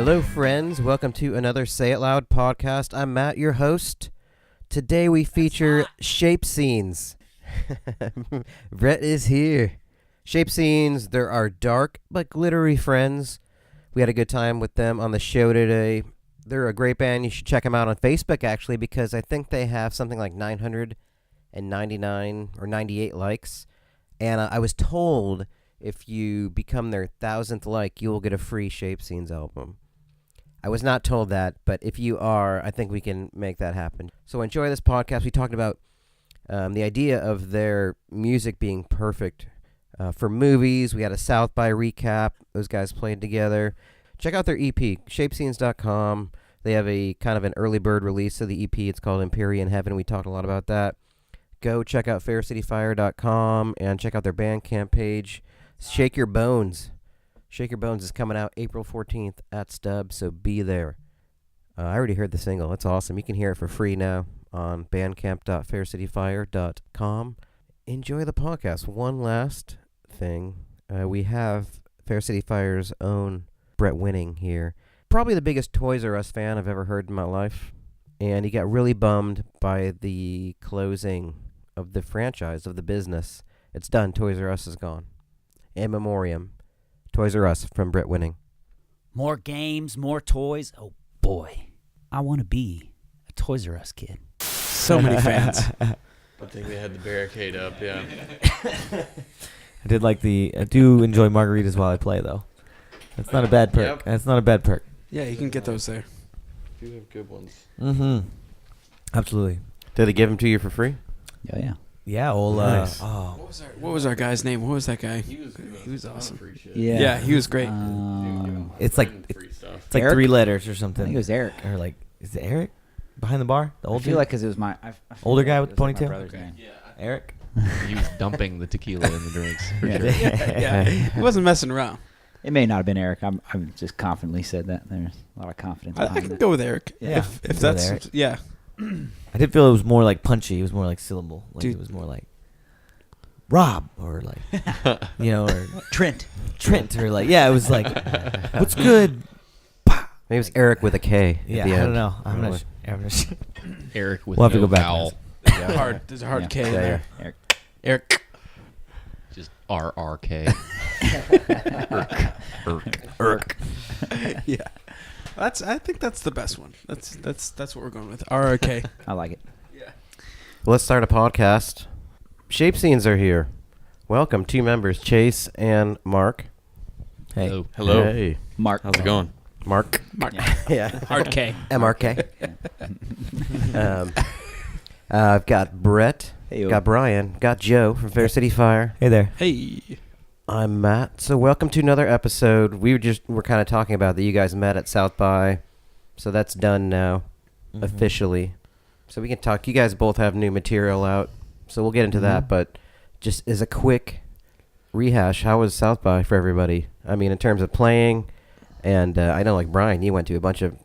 Hello, friends. Welcome to another Say It Loud podcast. I'm Matt, your host. Today we feature Shapescenes. Brett is here. Shapescenes, they're our dark but glittery friends. We had a good time with them on the show today. They're a great band. You should check them out on Facebook, actually, because I think they have something like 999 or 98 likes. And I was told if you become their 1,000th like, you will get a free Shapescenes album. I was not told that, but if you are, I think we can make that happen. So enjoy this podcast. We talked about the idea of their music being perfect for movies. We had a South by recap. Those guys played together. Check out their EP, Shapescenes.com. They have a kind of an early bird release of the EP. It's called Empyrean Heaven. We talked a lot about that. Go check out faircityfire.com and check out their Bandcamp page. Shake Your Bones. Shake Your Bones is coming out April 14th at Stub, so be there. I already heard the single. It's awesome. You can hear it for free now on bandcamp.faircityfire.com. Enjoy the podcast. One last thing. We have Fair City Fire's own Brett Winning here. Probably the biggest Toys R Us fan I've ever heard in my life. And he got really bummed by the closing of the franchise, of the business. It's done. Toys R Us is gone. In memoriam. Toys R Us from Brett Winning. More games, more toys. Oh, boy. I want to be a Toys R Us kid. So many fans. I think they had the barricade up, yeah. I do enjoy margaritas while I play, though. That's not a bad perk. Yep. That's not a bad perk. Yeah, you can get those there. You have good ones. Mm-hmm. Absolutely. Did they give them to you for free? Oh, yeah. Yeah, well, Nice. What was our guy's name? What was that guy? He was awesome. Free shit. Yeah, he was great. it's like free stuff. it's like Eric? 3 letters or I something. think it was Eric. Or like, is it Eric behind the bar? The I old feel dude? like because it was my... I feel Older like guy it with was the like my ponytail? brother's name. Eric. He was dumping the tequila in the drinks. For Yeah. sure. Yeah, he wasn't messing around. It may not have been Eric. I'm just confidently said that. There's a lot of confidence I behind could that. go with Eric. Yeah. If Go with that's Eric. yeah. I did feel it was more like punchy. It was more like syllable. Like Dude. it was more like Rob or like, or Trent. Trent or like, yeah, it was like, what's good? Maybe it's Eric with a K. Yeah, at the I end. don't know. I'm Probably. not sure. Eric with We'll have to no go back. vowel. Hard. There's a hard Yeah. K in Yeah, there. Eric. Eric. Just RRK. Irk. Yeah. I think that's the best one. That's what we're going with. RRK. I like it. Let's start a podcast. Shapescenes are here. Welcome, 2 members, Chase and Mark. Hey. Oh. Hello. Hey. Mark. How's it going? Mark. Mark. Yeah. Hard K. MRK. I've got Brett, Hey-o. got Brian, got Joe from Fair City Fire. Hey there. Hey. I'm Matt. So welcome to another episode. We're kind of talking about that you guys met at South by. So that's done now, officially. So we can talk. You guys both have new material out, so we'll get into that. But just as a quick rehash, how was South by for everybody? I mean, in terms of playing, and I know like Brian, you went to a bunch of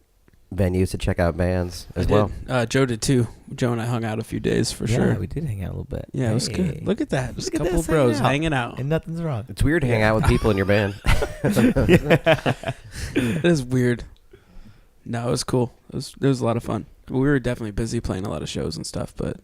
venues to check out bands as well. Joe did too. Joe and I hung out a few days for Yeah, sure. we did hang out a little bit. Yeah, it was Hey. good. Look at that. Just a Look at couple this, of bros hanging out. hanging out. And nothing's wrong. It's weird to hang out with people in your band. It is weird. No, it was cool. It was a lot of fun. We were definitely busy playing a lot of shows and stuff, but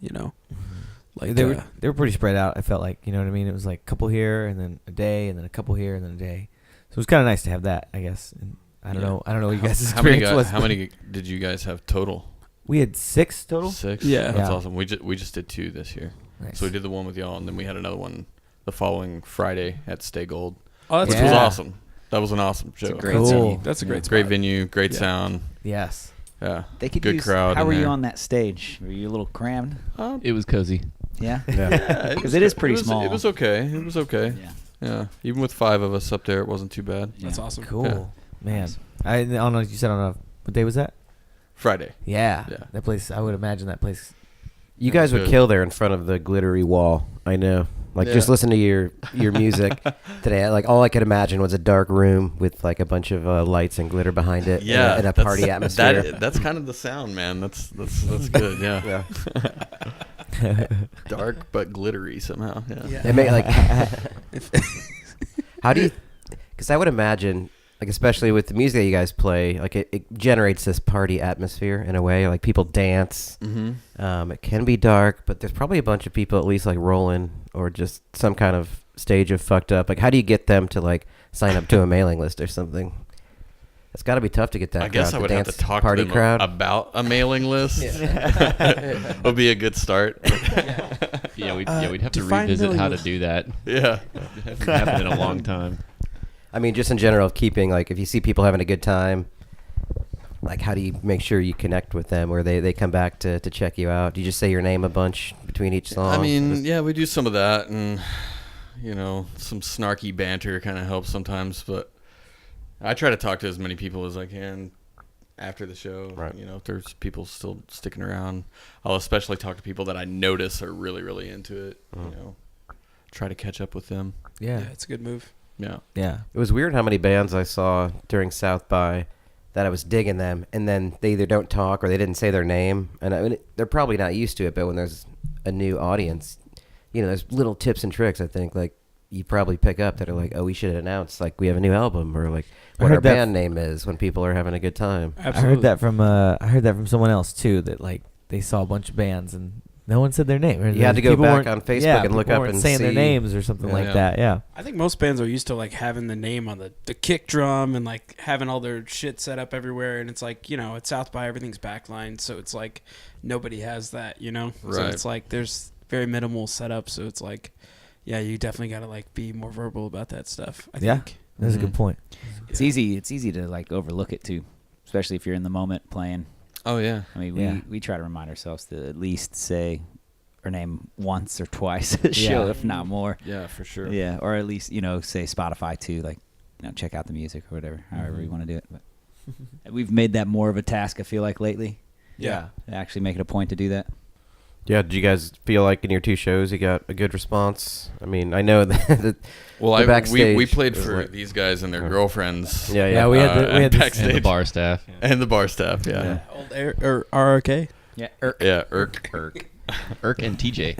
like They were pretty spread out. I felt like, you know what I mean. It was like a couple here, and then a day, and then a couple here, and then a day. So it was kind of nice to have that, I guess. And I don't know what you guys' experience was. How many did you guys have total? We had 6 total. 6? Yeah. That's Yeah. awesome. We just did 2 this year. Nice. So we did the one with y'all, and then we had another one the following Friday at Stay Gold, Oh, that's which Yeah. was cool. awesome. That was an awesome show. It's a great Cool. venue. That's a great spot. Great venue, great Yeah. sound. Yes. Yeah. They could Good use, crowd How in were you there. on that stage? Were you a little crammed? It was cozy. Yeah. Yeah. Because it is pretty was, small. It was okay. It was okay. Yeah. Yeah. Even with 5 of us up there, it wasn't too bad. That's awesome. Cool. Man. I don't know. You said on what day was that? Friday. Yeah. Yeah. That place. I would imagine that place. You guys would Good. kill there in front of the glittery wall. I know. Like, just Yeah. listen to your music today. Like, all I could imagine was a dark room with, like, a bunch of lights and glitter behind it. Yeah. And a party atmosphere. That's kind of the sound, man. That's good. Yeah. Yeah. Dark but glittery somehow. Yeah. They make, like, how do you... Because I would imagine like especially with the music that you guys play, like it generates this party atmosphere in a way. Like people dance. Mm-hmm. It can be dark, but there's probably a bunch of people at least like rolling or just some kind of stage of fucked up. Like, how do you get them to like sign up to a mailing list or something? It's got to be tough to get that. I guess crowd I would dance have to talk party to them crowd. about a mailing list. Would be a good start. Yeah, we'd have to define revisit how to mailing do that. Yeah. It hasn't happened in a long time. I mean, just in general, keeping like if you see people having a good time, like how do you make sure you connect with them, or they come back to check you out? Do you just say your name a bunch between each song? I mean, yeah, we do some of that, and some snarky banter kind of helps sometimes. But I try to talk to as many people as I can after the show. Right. If there's people still sticking around, I'll especially talk to people that I notice are really, really into it. Try to catch up with them. Yeah, Yeah. it's a good move. Yeah. Yeah. It was weird how many bands I saw during South by that I was digging them, and then they either don't talk or they didn't say their name, and I mean, they're probably not used to it. But when there's a new audience, there's little tips and tricks I think like you probably pick up that are like, oh, we should announce like we have a new album, or like what our band name is when people are having a good time. Absolutely. I heard that from someone else too. That like they saw a bunch of bands and no one said their name. Or You had to go people back weren't- on Facebook yeah, and look people up weren't and saying their see- names or something like Yeah. that. Yeah. I think most bands are used to like having the name on the kick drum and like having all their shit set up everywhere, and it's like at South by everything's backlined, so it's like nobody has that, So Right. it's like there's very minimal setup, so it's like you definitely got to like be more verbal about that stuff. I Yeah. think. That's a Mhm. good point. It's easy. It's easy to like overlook it too, especially if you're in the moment playing. Oh yeah. I mean, Yeah. we try to remind ourselves to at least say our name once or twice a show, Yeah. if not more. Yeah, for sure. Yeah, or at least say Spotify too, like check out the music or whatever, however you want to do it. But we've made that more of a task. I feel like lately, Yeah. to actually make it a point to do that. Yeah, did you guys feel like in your two shows you got a good response? I mean, I know that Well, the backstage we played was for like- these guys and their Okay. girlfriends. Yeah, Yeah, we had and this. backstage. And the bar staff. And the bar staff. Yeah. Old RRK. Yeah, Yeah. Irk. Irk and TJ.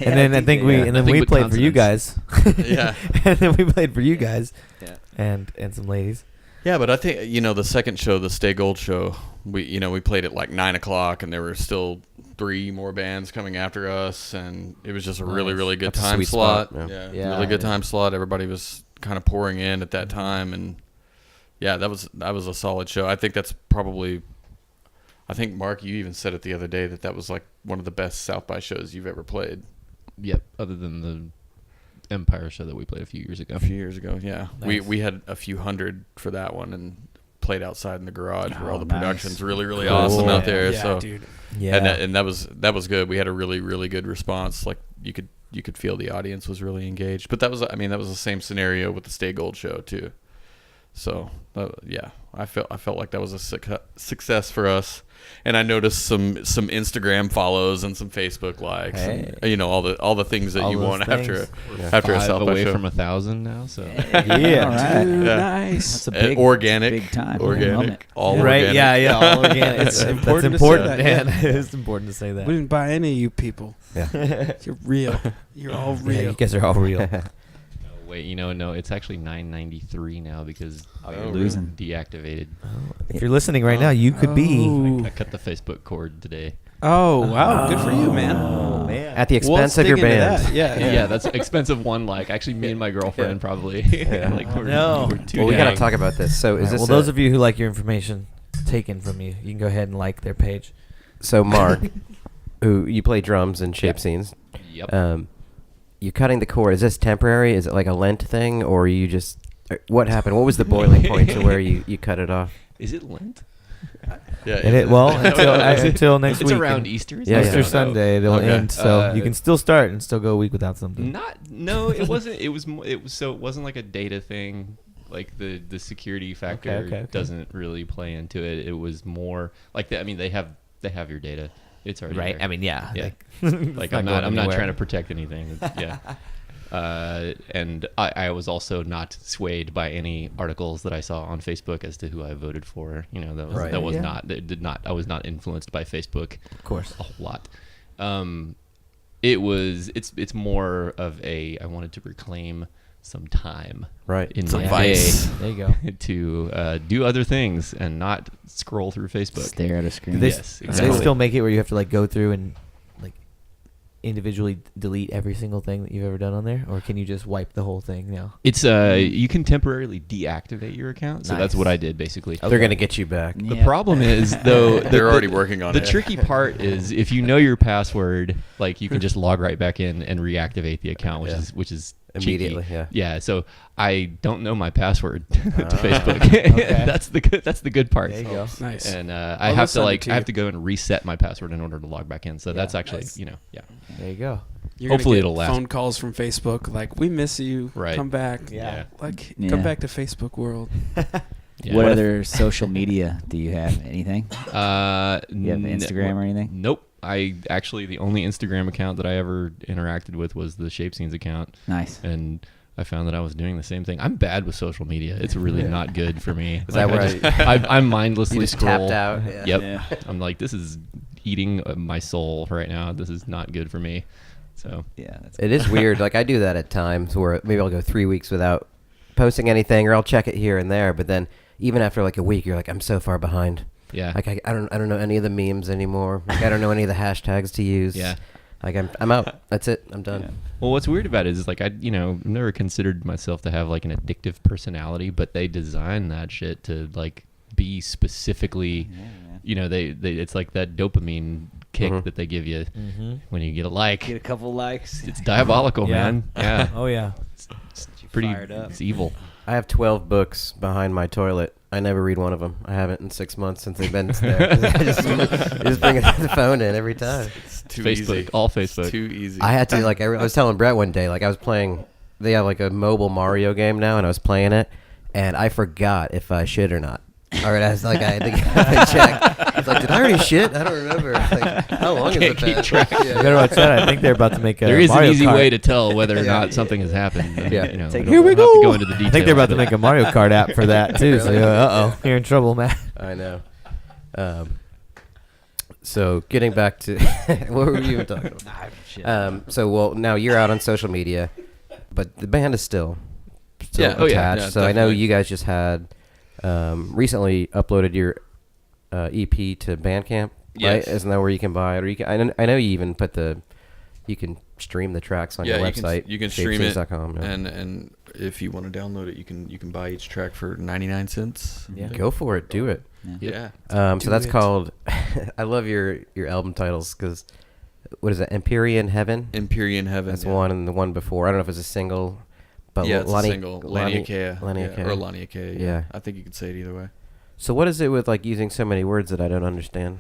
And then I think we yeah. and then Nothing we but played for you guys. Yeah. And then we played for you guys. Yeah. And some ladies. Yeah, but I think the second show, the Stay Gold show, we played at like 9:00, and there were still 3 more bands coming after us, and it was just a really, Nice. really good That's a time sweet slot. spot, yeah. Yeah, really good yeah. time slot. Everybody was kind of pouring in at that time, and yeah, that was a solid show. I think that's probably. I think Mark, you even said it the other day that was like one of the best South by shows you've ever played. Yep, other than the Empire show that we played a few years ago. A few years ago, yeah. Nice. We had a few hundred for that one and played outside in the garage where Oh, all the nice. production's really, really Cool. awesome out Yeah. there. Yeah, so dude. Yeah. and that was good. We had a really, really good response. Like you could feel the audience was really engaged. But that was the same scenario with the Stay Gold show too. So yeah, I felt like that was a success for us. And I noticed some Instagram follows and some Facebook likes, Hey. and all the things that All you those want things. after a 5 South by away show. from 1,000 now, so Yeah. all right. Dude, Yeah. nice. That's a big organic, big time. organic, Moment. all Right? organic. Yeah. All organic. It's That's important to important. say that, Man. It's important to say that. We didn't buy any of you people. Yeah. You're real. You're all Yeah, real. you guys are all real. wait, no, it's actually 993 now because Oh, they you're were losing. deactivated. If you're listening right now, you could be. Oh. I cut the Facebook cord today. Oh, wow. Good for you, man. Oh, man. at the We'll expense of stick your into band. that. Yeah. Yeah, that's expensive one like. Actually, me and my girlfriend probably. Like, Oh, no. we're too Well, we gotta dang. talk about this. So is Alright, this well, those of you who like your information taken from you, you can go ahead and like their page. so Mark, who you play drums in Shapescenes, Yep. you're cutting the cord. Is this temporary? Is it like a Lent thing, or you just what happened? What was the boiling point to where you cut it off? Is it Lent? Yeah, And it, well, until next It's week. around and Easter. Yeah, Easter yeah. Sunday, it'll Okay. end. So you Uh, can still start and still go a week without something. No, it wasn't. It was. So it wasn't like a data thing. Like the security factor okay. doesn't really play into it. It was more like I mean, they have your data. It's already Right? there. I mean, yeah. Yeah. Like, Like it's I'm going not anywhere. trying to protect anything. Yeah. And I was also not swayed by any articles that I saw on Facebook as to who I voted for. Right. That was Yeah. not. That did not. I was not influenced by Facebook Of course. a whole lot. It's more of a I wanted to reclaim some time Right. in Some my vice. There you go. day to do other things and not scroll through Facebook. Stare at a screen. Do they, Yes, do exactly. they still make it where you have to like go through and like individually delete every single thing that you've ever done on there, or can you just wipe the whole thing now? It's you can temporarily deactivate your account, so that's Nice. what I did basically. They're gonna get you back. The Yeah. problem is though They're already working on the it. tricky part is if you know your password, like you can just log right back in and reactivate the account, which Yeah. is Immediately, cheeky. yeah. Yeah, so I don't know my password to Ah. Facebook. Okay. that's the good part. There you go. Nice. And Well, I have they'll to send it like to I you. have to go and reset my password in order to log back in. So that's actually Nice. yeah. There you go. You're Hopefully gonna get it'll last. phone calls from Facebook like, we miss you. Right. Come back. Yeah. Like, Yeah. come back to Facebook world. Yeah. What other social media do you have? Anything? You You have Instagram or anything? Nope. I actually the only Instagram account that I ever interacted with was the Shapescenes account, Nice. and I found that I was doing the same thing. I'm bad with social media. It's really not good for me. Is that Like, right? I mindlessly You just scroll. tapped out. Yeah. Yep. Yeah. I'm like, this is eating my soul right now. This is not good for me. So Yeah. That's It is weird. Like I do that at times where maybe I'll go 3 weeks without posting anything, or I'll check it here and there. But then even after like a week, you're like, I'm so far behind. yeah, Like I don't know any of the memes anymore. Like I don't know any of the hashtags to use. yeah. Like I'm out. That's it. I'm done. Yeah. Well, what's weird about it is like I've never considered myself to have like an addictive personality, but they design that shit to like be specifically, they it's like that dopamine kick Mhm. that they give you Mm-hmm. when you get a like. Get a couple likes. It's diabolical, Yeah. man. Yeah, Oh yeah. it's pretty. fired up. It's evil. I have 12 books behind my toilet. I never read one of them. I haven't in 6 months since they've been there. I just bring the phone in every time. It's too Facebook, easy. all It's Facebook. too easy. I had to I was telling Brett one day, like I was playing. They have like a mobile Mario game now, and I was playing it, and I forgot if I shit or not. All right, I was like, I had to check. I was like, did I already shit? I don't remember. Like, how long has it Can't keep been? track. You better watch that. I think they're about to make a There is Mario an easy Kart. way to tell whether or Yeah. not something has happened. Yeah. You know, Take we it don't have to go into the details. I think they're about to but- make a Mario Kart app for that too. So Really? you're in trouble, Matt. I know. So getting back to what were we even talking about? So now you're out on social media, but the band is still Yeah. Oh, yeah. attached. Yeah, so I know definitely. you guys just had recently uploaded your EP to Bandcamp, right? Yes. Isn't that where you can buy it? Or you can, I know you even you can stream the tracks on your you website. can stream it, shapescenes.com, yeah. and if you want to download it, you can buy each track for 99 cents. Yeah. Go for it. Do it. Yeah. So Do that's it. called. I love your album titles because what is it? Empyrean Heaven. Empyrean Heaven. That's yeah. one, and the one before. I don't know if it's a single, but Yeah, it's Lani- a single. Laniakea. Laniakea. Yeah, or Laniakea. Yeah. Yeah. I think you could say it either way. So what is it with like using so many words that I don't understand?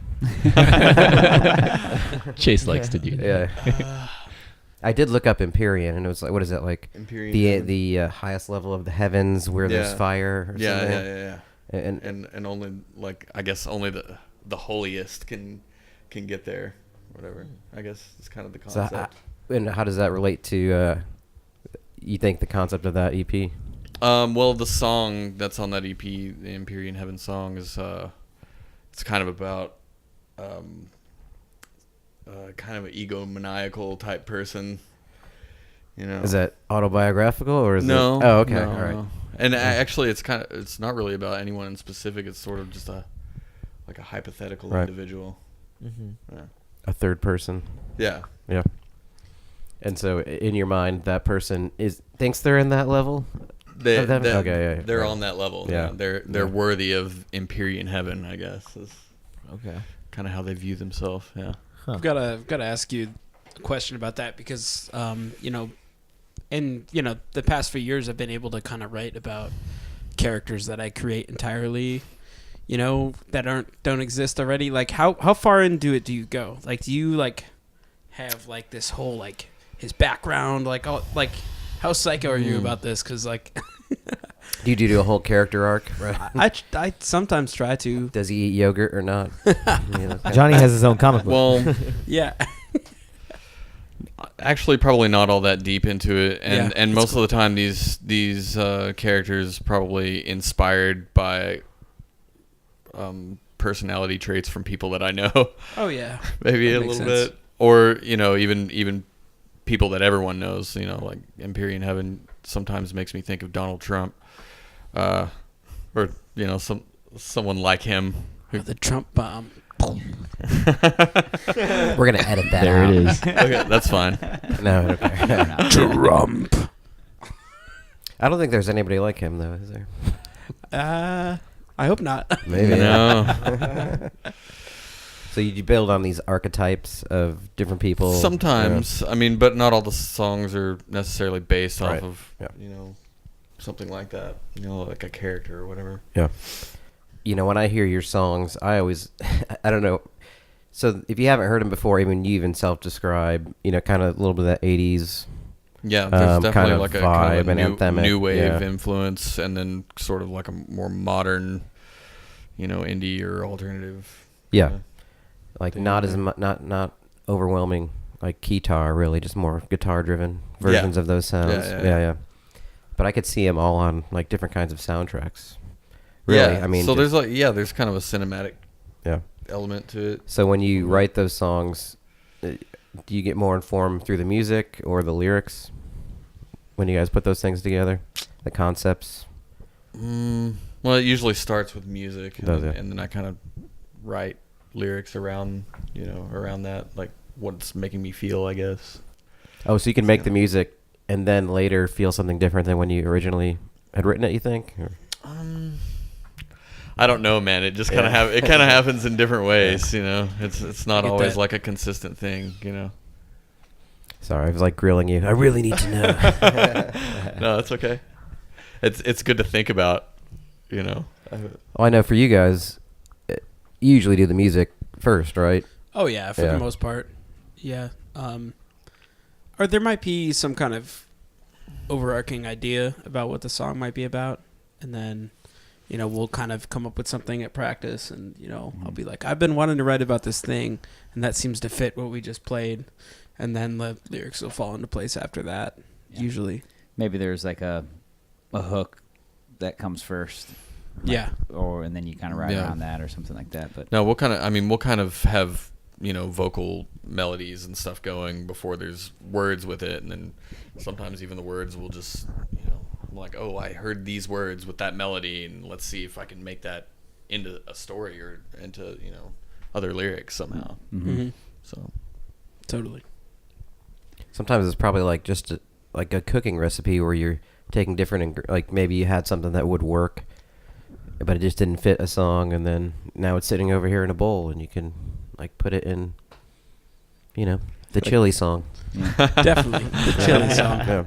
Chase likes to do that. Yeah. I did look up Empyrean, and it was like, what is it like? Empyrean. The Heaven. the highest level of the heavens where there's Yeah. fire. Or Yeah, something. yeah. And only like I guess only the holiest can get there. Whatever. I guess it's kind of the so concept. and how does that relate to? You think the concept of that E EP? Well, the song that's on that EP, the Empyrean Heaven song, is it's kind of about kind of an egomaniacal type person. You know. Is that autobiographical or is No. it? Oh, okay. no, All right. no. And actually, it's not really about anyone in specific. It's sort of just a hypothetical Right. individual. Mm-hmm. Yeah. A third person. Yeah. Yeah. And so, in your mind, that person thinks they're in that level. They, Of them? they- Okay, yeah, they're right. on that level. Yeah. Yeah. They're Yeah. worthy of Empyrean Heaven, I guess. Is Okay. kind of how they view themselves. Yeah. I've got to ask you a question about that because, in the past few years, I've been able to kind of write about characters that I create entirely, that don't exist already. Like, how far into it do you go? Like, do you like have like this whole like his background, like all like how psycho are you about this? Because like, Do you do a whole character arc? Right. I sometimes try to. Does he eat yogurt or not? Johnny has his own comic book. Well, Yeah. actually, probably not all that deep into it, and Yeah, and that's most of the time, these characters probably inspired by personality traits from people that I know. Oh yeah. Maybe That a makes little sense. bit, or even people that everyone knows. You know, like Empyrean Heaven sometimes makes me think of Donald Trump, or you know, someone like him. The Trump bomb. We're gonna edit that. There out. it is. Okay, that's fine. No, okay. Trump. I don't think there's anybody like him though, is there? I hope not. Maybe. No. So you build on these archetypes of different people. Sometimes, I mean, but not all the songs are necessarily based Right. off of, Yeah. you know, something like that. You know, like a character or whatever. Yeah. You know, when I hear your songs, I always, I don't know. So if you haven't heard them before, even you even self-describe, you know, kind of a little bit of that 80s. Yeah, there's definitely kind of like a vibe kind of a and anthemic, new wave yeah. influence, and then sort of like a more modern, you know, indie or alternative. Yeah. Like thing not like as that. not overwhelming like guitar, really, just more guitar-driven versions of those sounds. Yeah. But I could see them all on like different kinds of soundtracks. Really, Yeah, I mean, so just- there's kind of a cinematic yeah. element to it. So when you write those songs, do you get more informed through the music or the lyrics when you guys put those things together, the concepts? Well, it usually starts with music, and, Does then, it? and then I kind of write lyrics around, you know, around that, like what's making me feel, I guess. Oh, so you can make Yeah. the music and then later feel something different than when you originally had written it, you think? Or? I don't know, man. It just kind of Yeah. it kind of happens in different ways, you know. It's not I get always that. like a consistent thing, you know. Sorry, I was like grilling you. I really need to know. No, that's okay. It's good to think about, you know. Well, I know for you guys, you usually do the music first, right? Oh yeah, for Yeah. the most part. Yeah. Or there might be some kind of overarching idea about what the song might be about, and then, you know, we'll kind of come up with something at practice, and, you know, I'll be like, I've been wanting to write about this thing, and that seems to fit what we just played, and then the lyrics will fall into place after that, Yeah. usually. Maybe there's like a hook that comes first. Yeah. And then you kind of write Yeah. around that or something like that. But No, we'll kind of have, you know, vocal melodies and stuff going before there's words with it, and then sometimes even the words will just, you know, I'm like, oh, I heard these words with that melody, and let's see if I can make that into a story or into, you know, other lyrics somehow. Mm-hmm. So Totally. Sometimes it's probably like just like a cooking recipe where you're taking different, like maybe you had something that would work, but it just didn't fit a song, and then now it's sitting over here in a bowl, and you can like put it in, you know, the chili song. Definitely. The chili song. Yeah.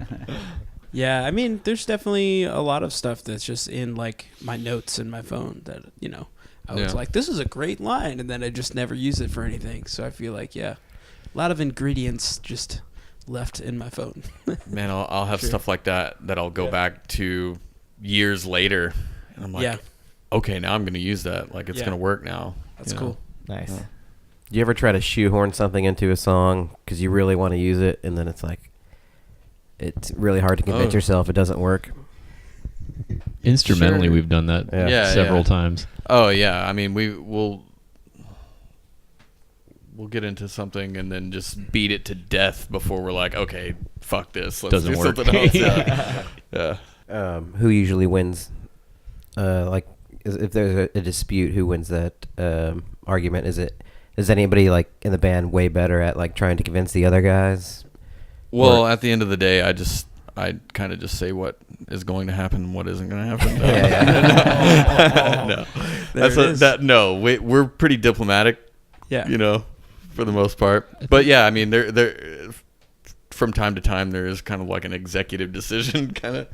Yeah, I mean, there's definitely a lot of stuff that's just in, like, my notes in my phone that, you know, I was Yeah. like, this is a great line, and then I just never use it for anything. So I feel like, yeah, a lot of ingredients just left in my phone. Man, I'll have Sure. stuff like that I'll go back to years later, and I'm like, Yeah. okay, now I'm going to use that. Like, it's Yeah. going to work now. That's you know? cool. Nice. Yeah. Do you ever try to shoehorn something into a song because you really want to use it, and then it's like, it's really hard to convince Oh. yourself it doesn't work? Instrumentally, Sure. we've done that Yeah. several times. Oh yeah, I mean we'll get into something and then just beat it to death before we're like, okay, fuck this, let's Doesn't do work. something else. Yeah. Who usually wins? Like, if there's a dispute, who wins that argument? Is anybody like in the band way better at like trying to convince the other guys? Well, at the end of the day, I kind of just say what is going to happen and what isn't going to happen. No, There it is. no. We're pretty diplomatic, Yeah. you know, for the most part. But yeah, I mean, there from time to time there is kind of like an executive decision kind of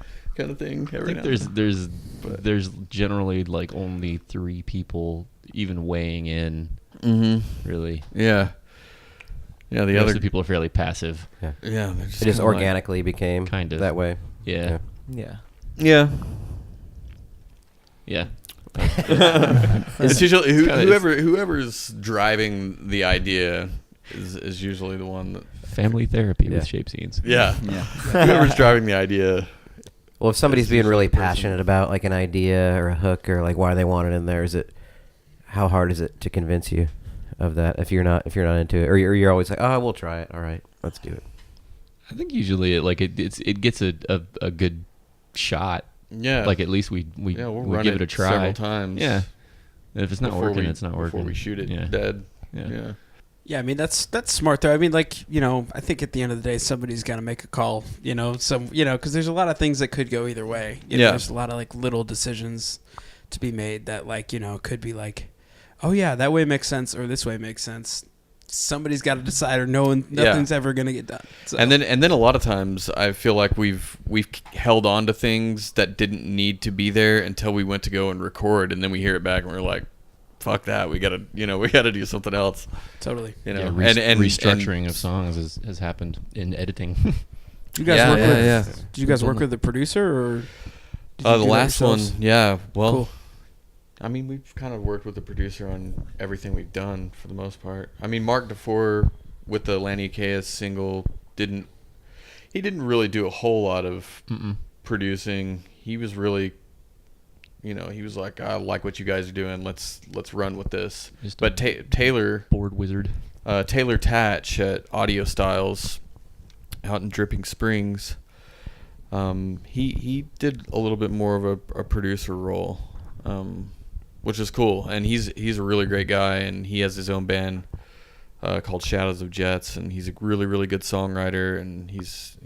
thing. I Every think now and then. there's generally like only 3 people even weighing in. Really, Yeah. Yeah, the the other other people are fairly passive. Yeah, they're It just kinda like- organically became Kind of. that way. Yeah, Yeah. Yeah. yeah. It's usually kinda- whoever's driving the idea is usually the one that. Family therapy Yeah. with Shapescenes. Yeah. yeah. Whoever's driving the idea. Well, if somebody's It's being usually really the person. passionate about like an idea or a hook or like why they want it in there, how hard is it to convince you of that if you're not into it, or you're always like, oh, we'll try it. All right, let's do it. I think usually it gets a good shot. Yeah. Like at least we we'll we run give it a try several times. Yeah. And if it's not working, it's not working. Before we shoot it Yeah. dead. Yeah. Yeah. Yeah, I mean that's smart though. I mean, like, you know, I think at the end of the day, somebody's got to make a call. You know, because there's a lot of things that could go either way. You know, Yeah. there's a lot of like little decisions to be made that, like, you know, could be like, oh yeah, that way makes sense, or this way makes sense. Somebody's got to decide, or nothing's ever gonna get done. So. And then a lot of times I feel like we've held on to things that didn't need to be there until we went to go and record, and then we hear it back and we're like, fuck that, we gotta do something else. Totally. You know, Yeah, and restructuring of songs has happened in editing. Do you guys Did you guys work with the producer, or did you the do that last one, yourselves? yeah. Well, Cool. I mean, we've kind of worked with the producer on everything we've done for the most part. I mean, Mark DeFore with the Lanny Chaos single didn't really do a whole lot of producing. He was really, he was like, I like what you guys are doing. Let's run with this. But Taylor, board wizard, Taylor Tatch at Audio Styles out in Dripping Springs, he did a little bit more of a producer role, which is cool. And he's a really great guy, and he has his own band called Shadows of Jets, and he's a really, really good songwriter, and he's,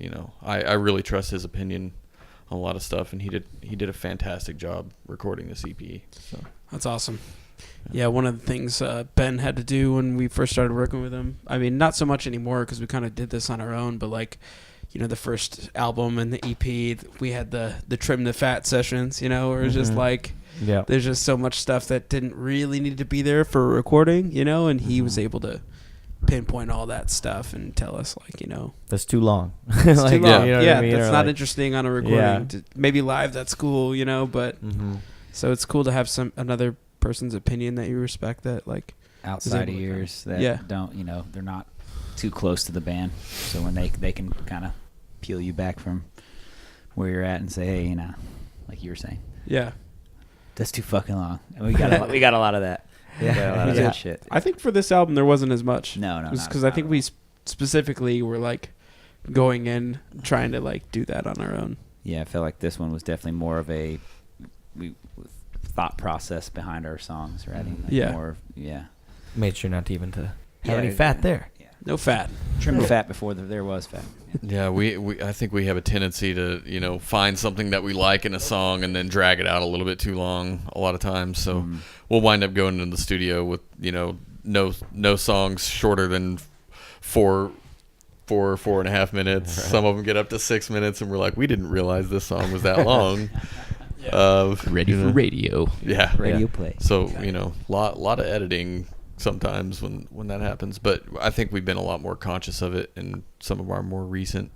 I really trust his opinion on a lot of stuff, and he did a fantastic job recording this EP. So That's awesome. Yeah, one of the things Ben had to do when we first started working with him, I mean, not so much anymore because we kind of did this on our own, but like, the first album and the EP, we had the Trim the Fat sessions, where it was just like, there's just so much stuff that didn't really need to be there for recording, and he was able to pinpoint all that stuff and tell us, like, that's too long. it's Like, too long. you know what I mean? That's Or not like- interesting on a recording. Yeah. Maybe live, that's cool, but so it's cool to have another person's opinion that you respect, that like outside of yours that don't, they're not too close to the band, so when they can kind of peel you back from where you're at and say, hey, like you were saying, that's too fucking long. And we got a lot of that. We got a lot of that shit. I think for this album there wasn't as much. No, because I think we specifically were like going in trying to like do that on our own. Yeah, I felt like this one was definitely more of a thought process behind our songs, right? Like Made sure not to even have any fat there. Yeah. No fat. Trim the fat before there was fat. Yeah, I think we have a tendency to, find something that we like in a song and then drag it out a little bit too long a lot of times. So we'll wind up going into the studio with, no songs shorter than 4.5 minutes. Right. Some of them get up to 6 minutes, and we're like, we didn't realize this song was that long. Ready for radio. Yeah. Radio play. So, lot of editing sometimes when that happens, but I think we've been a lot more conscious of it in some of our more recent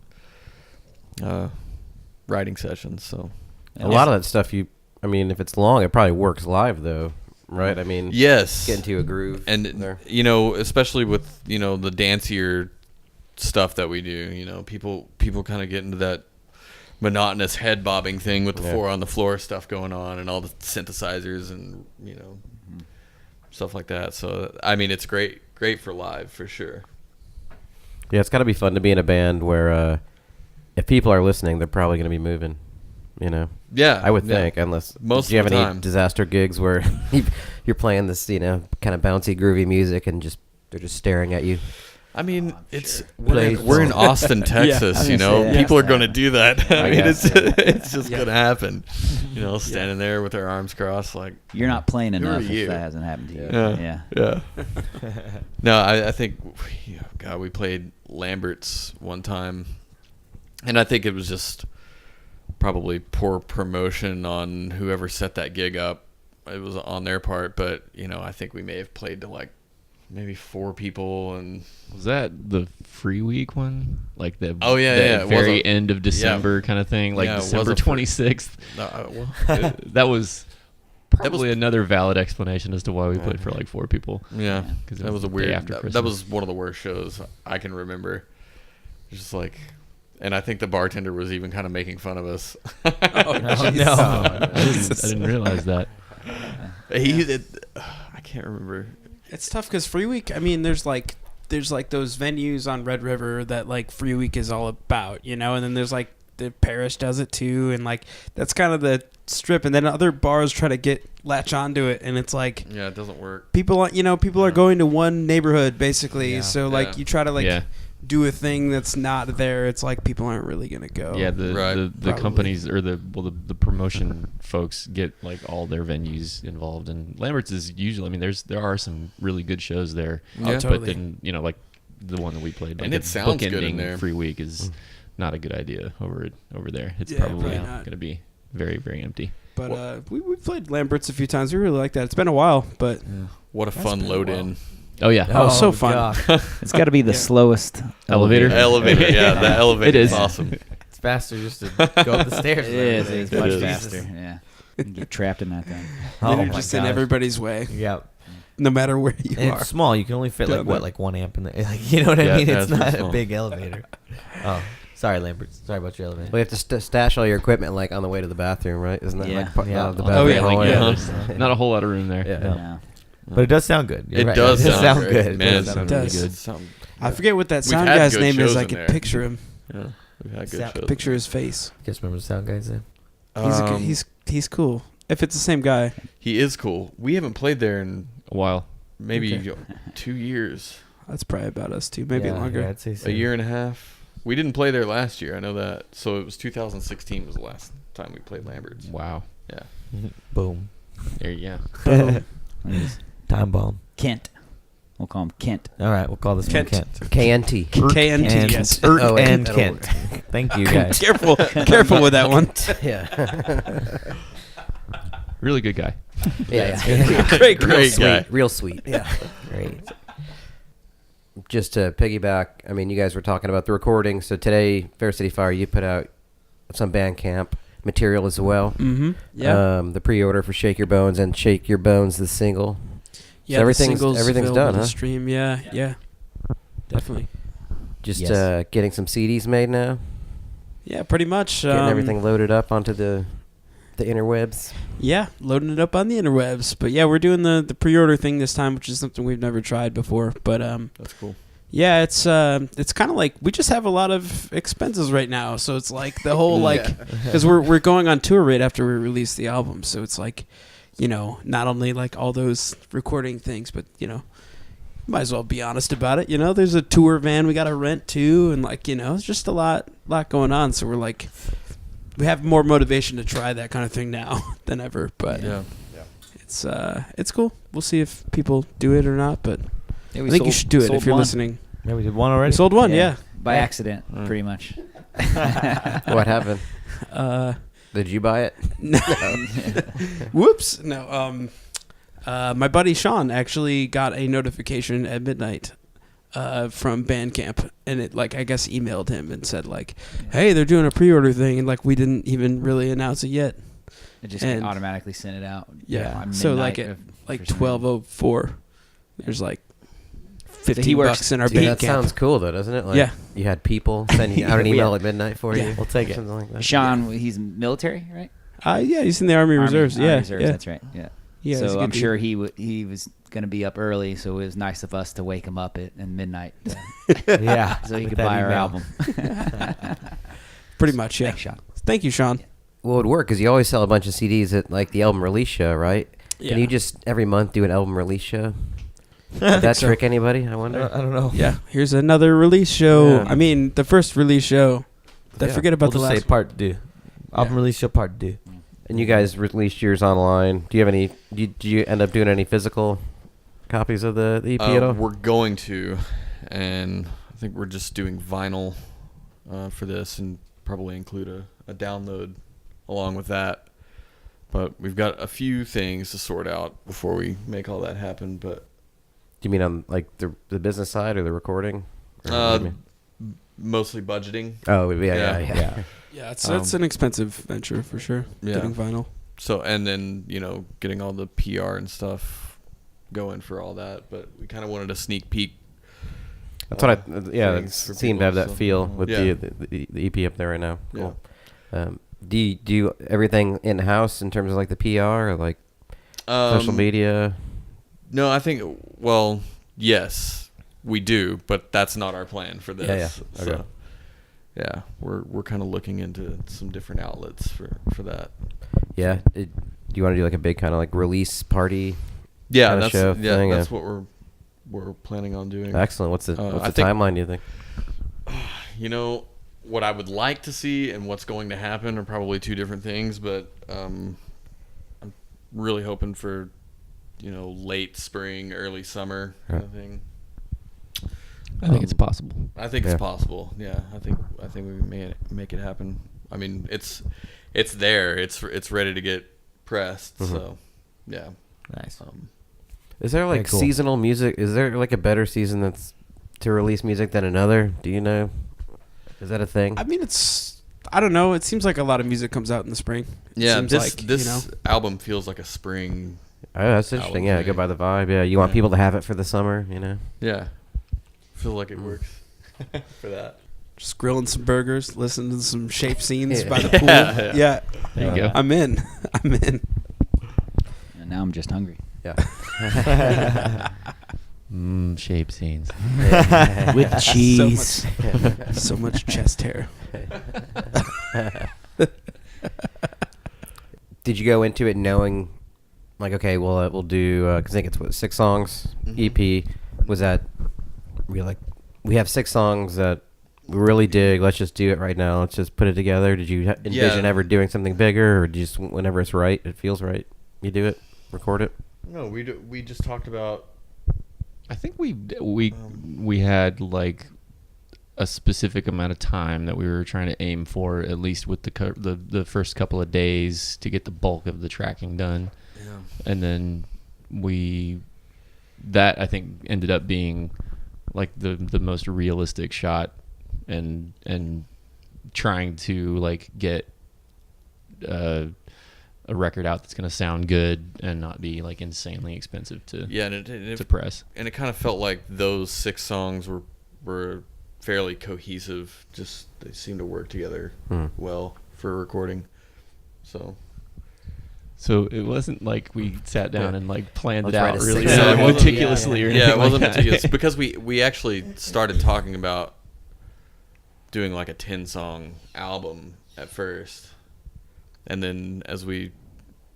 writing sessions. So a lot of that stuff, if it's long, it probably works live though, right? I mean, yes, get into a groove, and there. Especially with the dancier stuff that we do, people kind of get into that monotonous head bobbing thing with the 4 on the floor stuff going on and all the synthesizers and stuff like that. So it's great for live for sure. Yeah, it's got to be fun to be in a band where if people are listening, they're probably going to be moving. Yeah, I would think, unless most do you have of the any time. disaster gigs where you're playing this kind of bouncy, groovy music and they're just staring at you. It's Play we're in Austin, Texas. People are going to do that. It's just going to happen. Standing there with their arms crossed, like you're not playing who enough are you? if that hasn't happened to you. Yeah. No, I think, we played Lambert's one time, and I think it was just probably poor promotion on whoever set that gig up. It was on their part, but I think we may have played to like maybe 4 people. And was that the Free Week one, like the very end of December kind of thing, like December 26th? That was probably another valid explanation as to why we played for like 4 people. Yeah, because that was a weird. After that was one of the worst shows I can remember. Just like, and I think the bartender was even kind of making fun of us. No, I didn't realize that. I can't remember. It's tough because Free Week, there's like there's like those venues on Red River that like Free Week is all about, and then there's like the Parish does it too, and like that's kind of the strip, and then other bars try to latch onto it, and it's like it doesn't work. People are going to one neighborhood basically, so like you try to do a thing that's not there, it's like people aren't really gonna go. Yeah, the companies or the promotion folks get like all their venues involved, and Lambert's is usually. I mean, there are some really good shows there, totally. But then like the one that we played, like and it sounds good in there. Free Week is not a good idea over there. It's probably going to be very, very empty. But we played Lambert's a few times. We really like that. It's been a while, but what a fun load in. Oh yeah! Oh, so fun! It's got to be the slowest elevator. Yeah, the elevator is awesome. It's faster just to go up the stairs. It's much faster. Yeah, you can get trapped in that thing. You're just in everybody's way. Yep. No matter where you and are. It's small. You can only fit like 1 amp in there. Like, you know what I mean? It's not a big elevator. Oh. Sorry, Lambert. Sorry about your elevator. Well, you have to stash all your equipment like on the way to the bathroom, right? Isn't that like part of the bathroom? There's not a whole lot of room there. Yeah. But it does sound good. It does sound good. Man, it does. I forget what that sound guy's name is. I can picture him. Yeah, we've had good shows. Picture his face. You guys remember the sound guy's name? He's cool. If it's the same guy. He is cool. We haven't played there in a while. Maybe 2 years. That's probably about us too. Maybe longer. Yeah, I'd say so. A year and a half. We didn't play there last year. I know that. So it was 2016 was the last time we played Lambert's. Wow. Yeah. Boom. There you go. Time bomb. Kent. We'll call him Kent. All right, we'll call this one Kent. KNT. KNT, yes. And Kent. Thank you, guys. Careful with that one. Yeah. Really good guy. Yeah. Great guy. Real sweet. Yeah. Great. Just to piggyback, I mean, you guys were talking about the recording. So today, Fair City Fire, you put out some Bandcamp material as well. Mm-hmm. Yeah. The pre-order for Shake Your Bones and Shake Your Bones, the single. Yeah, so everything's done, huh? Stream, yeah. Definitely. Just getting some CDs made now. Yeah, pretty much. Getting everything loaded up onto the interwebs. Yeah, loading it up on the interwebs. But yeah, we're doing the pre-order thing this time, which is something we've never tried before. But that's cool. Yeah, it's kind of like we just have a lot of expenses right now, so it's like the whole because we're going on tour right after we release the album, so it's like, not only like all those recording things, but might as well be honest about it. There's a tour van we got to rent too, and like it's just a lot going on. So we're like, we have more motivation to try that kind of thing now than ever. But it's cool. We'll see if people do it or not. But I think you should do it if you're listening. Yeah, we did one already. We sold one, yeah. By accident, pretty much. What happened? Did you buy it? No. Whoops. No. My buddy Sean actually got a notification at midnight from Bandcamp, and it I guess emailed him and said hey, they're doing a pre-order thing, and we didn't even really announce it yet. It just automatically sent it out. Yeah. So at 12:04, there's $15 in our Bandcamp. That sounds cool though, doesn't it? You had people sending out an email at midnight for you. We'll take it. Something like that. Sean, he's military, right? Yeah, he's in the Army Reserves. Army Yeah, Reserves, that's right. Yeah. So I'm sure he was going to be up early, so it was nice of us to wake him up at midnight. Yeah. So he could buy our album. Pretty much, yeah. Thanks, Sean. Thank you, Sean. Well, it would work because you always sell a bunch of CDs at the album release show, right? Yeah. Can you just every month do an album release show? Did that trick anybody? I wonder. I don't know. Yeah. Here's another release show. Yeah. I mean, the first release show. Forget about the just last say part 2. Album release show part 2. And you guys released yours online. Do you have any? Did you end up doing any physical copies of the EP at all? We're going to, and I think we're just doing vinyl for this, and probably include a download along with that. But we've got a few things to sort out before we make all that happen. But Do you mean on the business side or the recording? Mostly budgeting. Oh yeah. Yeah, it's an expensive venture for sure. Yeah. Getting vinyl. So and then getting all the PR and stuff going for all that, but we kind of wanted a sneak peek. That's what it seemed to have that feel with the EP up there right now. Cool. Yeah. Do you do everything in house in terms of the PR or social media? No, I think yes. we do, but that's not our plan for this. Yeah. Okay. So, yeah, we're kind of looking into some different outlets for that. Yeah. Do you want to do like a big kind of like release party? Yeah, kind of that's show thing? that's what we're planning on doing. Excellent. What's the timeline, do you think? You know, what I would like to see and what's going to happen are probably two different things, but I'm really hoping for, late spring, early summer kind of thing. I think it's possible. I think it's possible. Yeah, I think we may make it happen. I mean, it's there. It's ready to get pressed. Mm-hmm. So, yeah. Nice. Is there like seasonal music? Is there like a better season that's to release music than another? Do you know? Is that a thing? I mean, I don't know. It seems like a lot of music comes out in the spring. Yeah, this album feels like a spring. Oh, that's interesting. Yeah, go by the vibe. Yeah, you want people to have it for the summer, Yeah, feel like it works for that. Just grilling some burgers, listening to some Shapescenes by the pool. Yeah. There you go. I'm in. And now I'm just hungry. Yeah. Shapescenes. With cheese. So much chest hair. Did you go into it knowing, like, okay, well, we'll do, I think it's 6 songs, EP. Was that, we have 6 songs that we really dig, let's just do it right now, let's just put it together. Did you envision ever doing something bigger, or just whenever it's right, it feels right, you do it, record it? No, we just talked about. I think we had like a specific amount of time that we were trying to aim for, at least with the first couple of days, to get the bulk of the tracking done. Yeah. And then that I think ended up being like the most realistic shot, and trying to like get a record out that's going to sound good and not be like insanely expensive to press. And it kind of felt like those 6 songs were fairly cohesive. Just they seemed to work together well for recording. So it wasn't like we sat down and like planned it out really meticulously or anything. Yeah, it wasn't like meticulous because we actually started talking about doing like a 10-song album at first. And then as we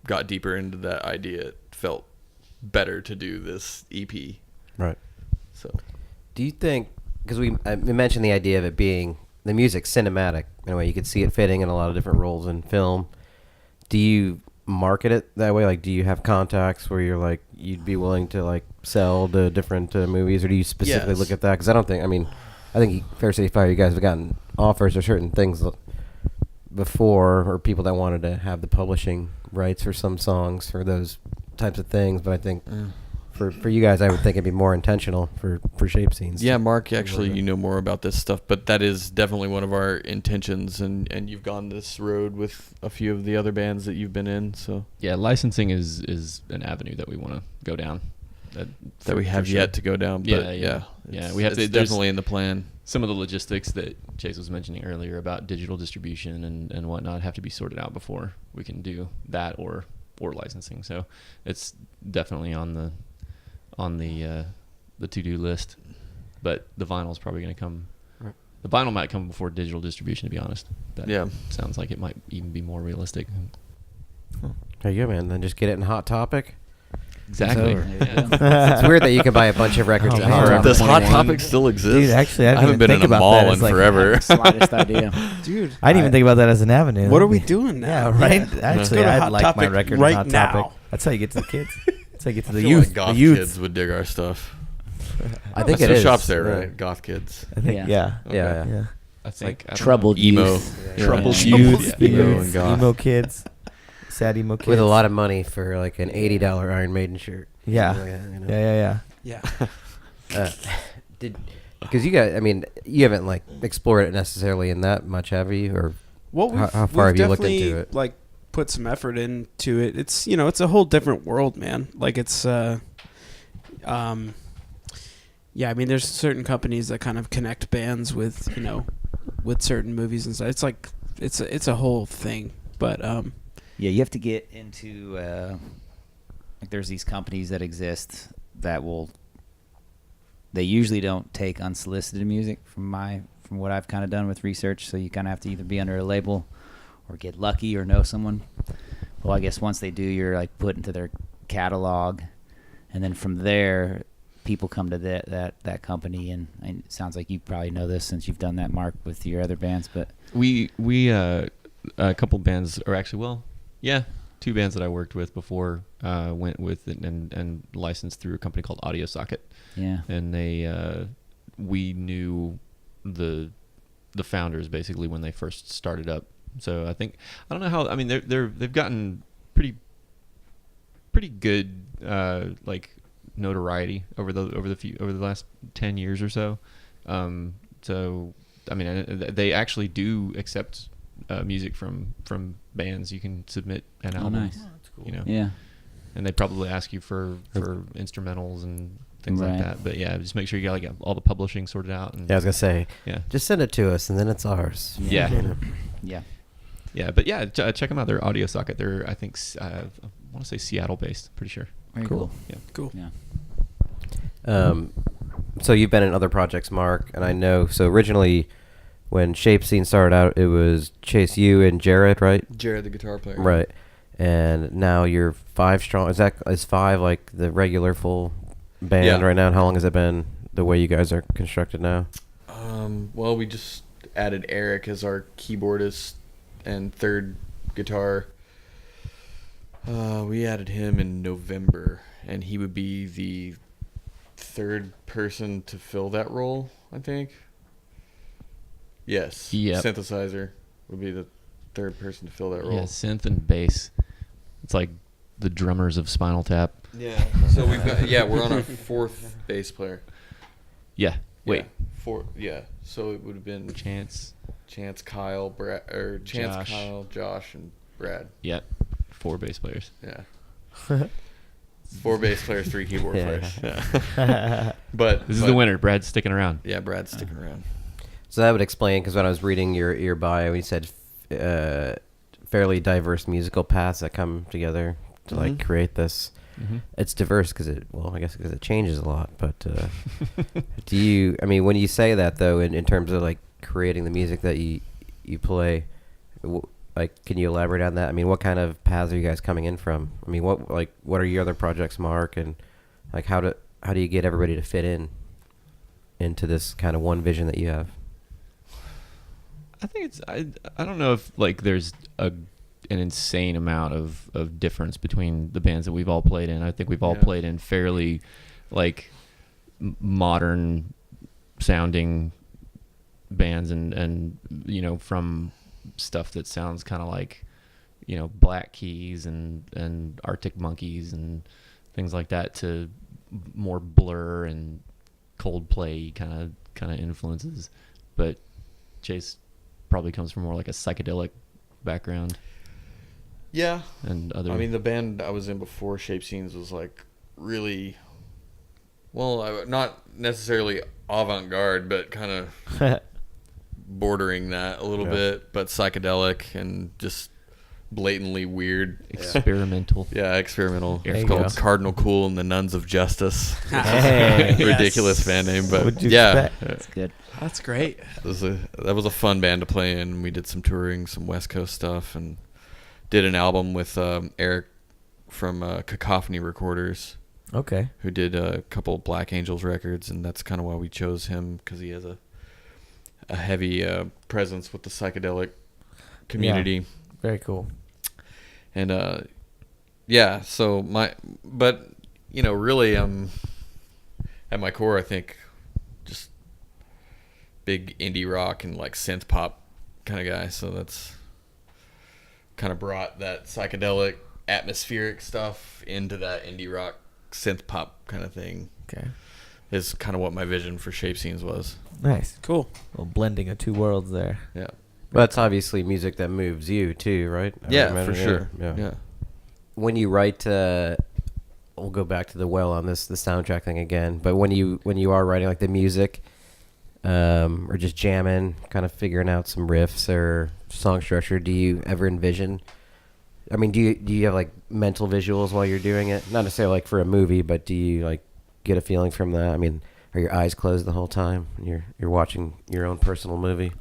got deeper into that idea, it felt better to do this EP. Right. So, do you think, because we mentioned the idea of it being the music cinematic, in a way you could see it fitting in a lot of different roles in film. Do you market it that way? Like, do you have contacts where you're like, you'd be willing to like sell to different movies, or do you specifically look at that? Because I think fair say fire, you guys have gotten offers or certain things before, or people that wanted to have the publishing rights for some songs for those types of things, but I think for you guys, I would think it'd be more intentional for Shapescenes. Yeah, Mark, actually, you know more about this stuff, but that is definitely one of our intentions, and you've gone this road with a few of the other bands that you've been in. So yeah, licensing is an avenue that we want to go down. That we have yet to go down. But yeah. We have to. It's definitely in the plan. Some of the logistics that Chase was mentioning earlier about digital distribution and whatnot have to be sorted out before we can do that or licensing. So it's definitely on the to-do list. But the vinyl is probably going to come. Right. The vinyl might come before digital distribution, to be honest. That sounds like it might even be more realistic. There you go, man. Then just get it in Hot Topic. Exactly. It's weird that you can buy a bunch of records. Does Hot Topic still exist? Dude, actually, I haven't been in a mall in forever. Slightest idea. Dude, I didn't even think about that as an avenue. What are we doing now? Yeah, right. Yeah. Actually, I'd like my record right on Hot now. Topic. That's how you get to the kids. That's how you get to the I feel youth. like goth the youth kids would dig our stuff. I think it is. shops there, right? Goth kids. I think, Yeah. Yeah. I think troubled emo, youth. troubled youth, emo and goth. emo kids, sad emo kids With a lot of money for like an $80 Iron Maiden shirt. Yeah. Like that, Yeah. Because you guys, I mean, you haven't like explored it necessarily in that much, have you? Or how far have you looked into it? Like put some effort into it. It's it's a whole different world, man. Like it's yeah. I mean, there's certain companies that kind of connect bands with with certain movies and stuff. It's like it's a whole thing, but you have to get into like there's these companies that exist that will they usually don't take unsolicited music from what I've kind of done with research. So you kind of have to either be under a label or get lucky or know someone. Well, I guess once they do, you're like put into their catalog, and then from there, people come to that company. And it sounds like you probably know this since you've done that, Mark, with your other bands. But we a couple bands, or actually, well, yeah, 2 bands that I worked with before went with and licensed through a company called Audio Socket. Yeah, and we knew the founders basically when they first started up. So I don't know how. I mean, they've gotten pretty good like notoriety over the last 10 years or so. So I mean, they actually do accept music from bands. You can submit an album. Nice. Oh, that's cool. You know. Yeah. And they probably ask you for instrumentals and things Right. like that. But yeah, just make sure you got like all the publishing sorted out. And Yeah, I was gonna say, yeah. just send it to us and then it's ours. Yeah. You know? Yeah. Yeah, but yeah, check them out. They're Audio Socket. They're, I think, I want to say Seattle-based. Pretty sure. Very cool. Yeah. Cool. Yeah. So you've been in other projects, Mark, and I know. So originally, when Shapescenes started out, it was Chase, you, and Jared, right? Jared, the guitar player. Right. And now you're 5 strong. Is 5 like the regular full band Yeah. right now? And how long has it been the way you guys are constructed now? Well, we just added Eric as our keyboardist and third guitar. We added him in November, and he would be the third person to fill that role, I think. Yes. Yep. Synthesizer would be the third person to fill that role. Yeah, synth and bass. It's like the drummers of Spinal Tap. Yeah. So we've got we're on our 4th bass player. Yeah. Wait. Yeah, 4. Yeah. So it would have been Chance. Kyle, Josh. Kyle, Josh, and Brad. Yeah. 4 bass players. Yeah. 4 bass players, 3 keyboard Yeah. players. Yeah. But This is the winner. Brad's sticking around. Yeah, Brad's sticking around. So that would explain, because when I was reading your bio, you said fairly diverse musical paths that come together to like Mhm. create this. Mm-hmm. It's diverse because I guess because it changes a lot. But when you say that though, in terms of like creating the music that you play, like, can you elaborate on that? I mean, what kind of paths are you guys coming in from? I mean, what are your other projects, Mark, and like how do you get everybody to fit into this kind of one vision that you have? I think it's I don't know if like there's an insane amount of difference between the bands that we've all played in. I think we've all played in fairly like modern sounding bands and you know, from stuff that sounds kind of like, you know, Black Keys and Arctic Monkeys and things like that to more Blur and Coldplay kind of influences. But Chase probably comes from more like a psychedelic background. Yeah. And other. I mean, the band I was in before Shapescenes was like really, well, not necessarily avant-garde, but kind of bordering that a little bit, but psychedelic and just blatantly weird. Experimental. Yeah, experimental. There It's you called go. Cardinal Cool and the Nuns of Justice. Hey. Ridiculous band name, but What'd you yeah. expect? That's good. That's great. That was a fun band to play in. We did some touring, some West Coast stuff, and did an album with Eric from Cacophony Recorders, Okay. who did a couple of Black Angels records, and that's kind of why we chose him, because he has a heavy presence with the psychedelic community. Very cool. And so but you know, really at my core, I think just big indie rock and like synth pop kind of guy. So that's kind of brought that psychedelic atmospheric stuff into that indie rock synth pop kind of thing. Okay. Is kind of what my vision for Shapescenes was. Nice. Cool. Well, blending of 2 worlds there. Yeah. But it's obviously music that moves you too, right? I Yeah, imagine, for sure. Yeah. When you write, we'll go back to the soundtrack thing again. But when you are writing like the music, or just jamming, kind of figuring out some riffs or song structure, do you ever envision? I mean, do you have like mental visuals while you're doing it? Not necessarily like for a movie, but do you like get a feeling from that? I mean, Are your eyes closed the whole time? And you're watching your own personal movie.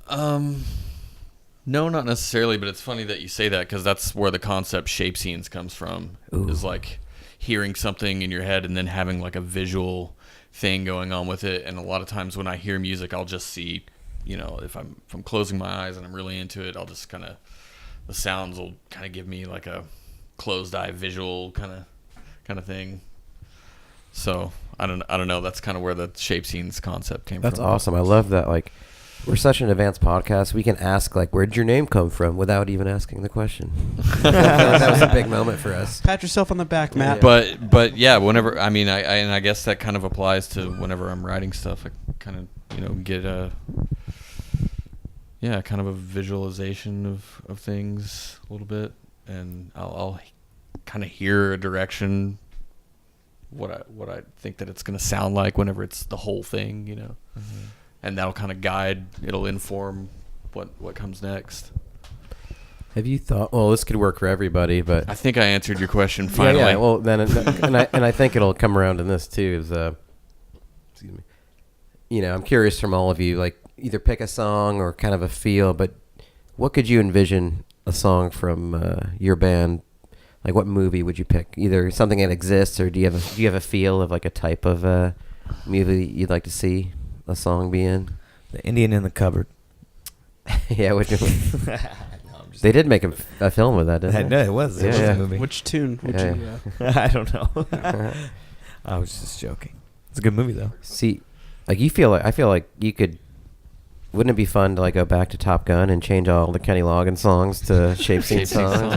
No, not necessarily, but it's funny that you say that because that's where the concept Shapescenes comes from. Ooh. Is like hearing something in your head and then having like a visual thing going on with it. And a lot of times when I hear music, I'll just see, if I'm closing my eyes and I'm really into it, I'll just kind of, the sounds will kind of give me like a closed eye visual kind of thing. So I don't know. That's kind of where the Shapescenes concept came from. That's awesome. I love that. Like, we're such an advanced podcast. We can ask, like, where'd your name come from without even asking the question. That was a big moment for us. Pat yourself on the back, Matt. But yeah, whenever, I guess that kind of applies to whenever I'm writing stuff. I kind of, get kind of a visualization of things a little bit. And I'll kind of hear a direction, what I think that it's going to sound like whenever it's the whole thing, Mm-hmm. And that'll kind of guide, it'll inform what comes next. Have you thought, well, this could work for everybody, but I think I answered your question finally. Yeah, well, then, and I think it'll come around in this too, is, excuse me. I'm curious from all of you, like, either pick a song or kind of a feel, but what could you envision a song from your band? Like, what movie would you pick? Either something that exists, or do you have a feel of like a type of movie you'd like to see a song be in? The Indian in the Cupboard. Yeah, which they did make a film with that, didn't they? I know it was. It was a movie. Which tune would you? I don't know. I was just joking. It's a good movie though. See, like I feel like you could. Wouldn't it be fun to like go back to Top Gun and change all the Kenny Loggins songs to Shapescenes songs?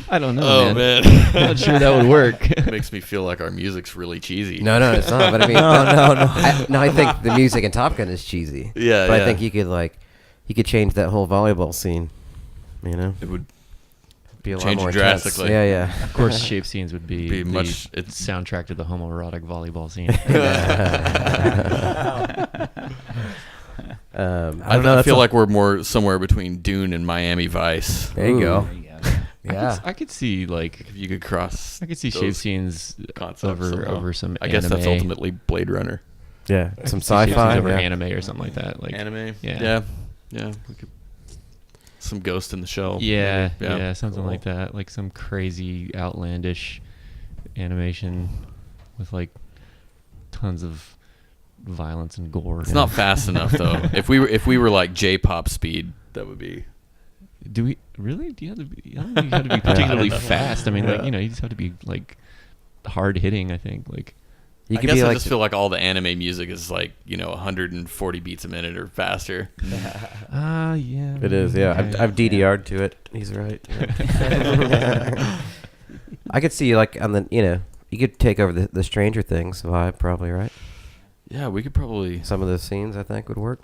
I don't know. Oh man. I'm not sure that would work. It makes me feel like our music's really cheesy. No, it's not. But I mean, no. I think the music in Top Gun is cheesy. Yeah, but I think you could change that whole volleyball scene. It would be a change lot more drastically. Intense. Yeah. Of course, Shapescenes would be much. It's soundtrack to the homoerotic volleyball scene. I don't know. I feel like we're more somewhere between Dune and Miami Vice. There you go. Yeah, I could see like if you could cross. I could see Shapescenes over some. I guess that's ultimately Blade Runner. Yeah, some sci-fi over anime or something like that. Like anime. Yeah. We could some Ghost in the Shell. Yeah, something like that. Like some crazy outlandish animation with like tons of violence and gore. It's not fast enough though. If we were like J-pop speed, that would be. Do we really? Do you have to be? I don't think you have to be particularly fast. I mean, like you just have to be like hard hitting. I think like. I guess I just feel like all the anime music is like 140 beats a minute or faster. Yeah. It is. Yeah, okay. I've DDR'd to it. He's right. I could see like on the you could take over the Stranger Things vibe probably, right? Yeah, we could probably. Some of those scenes I think would work.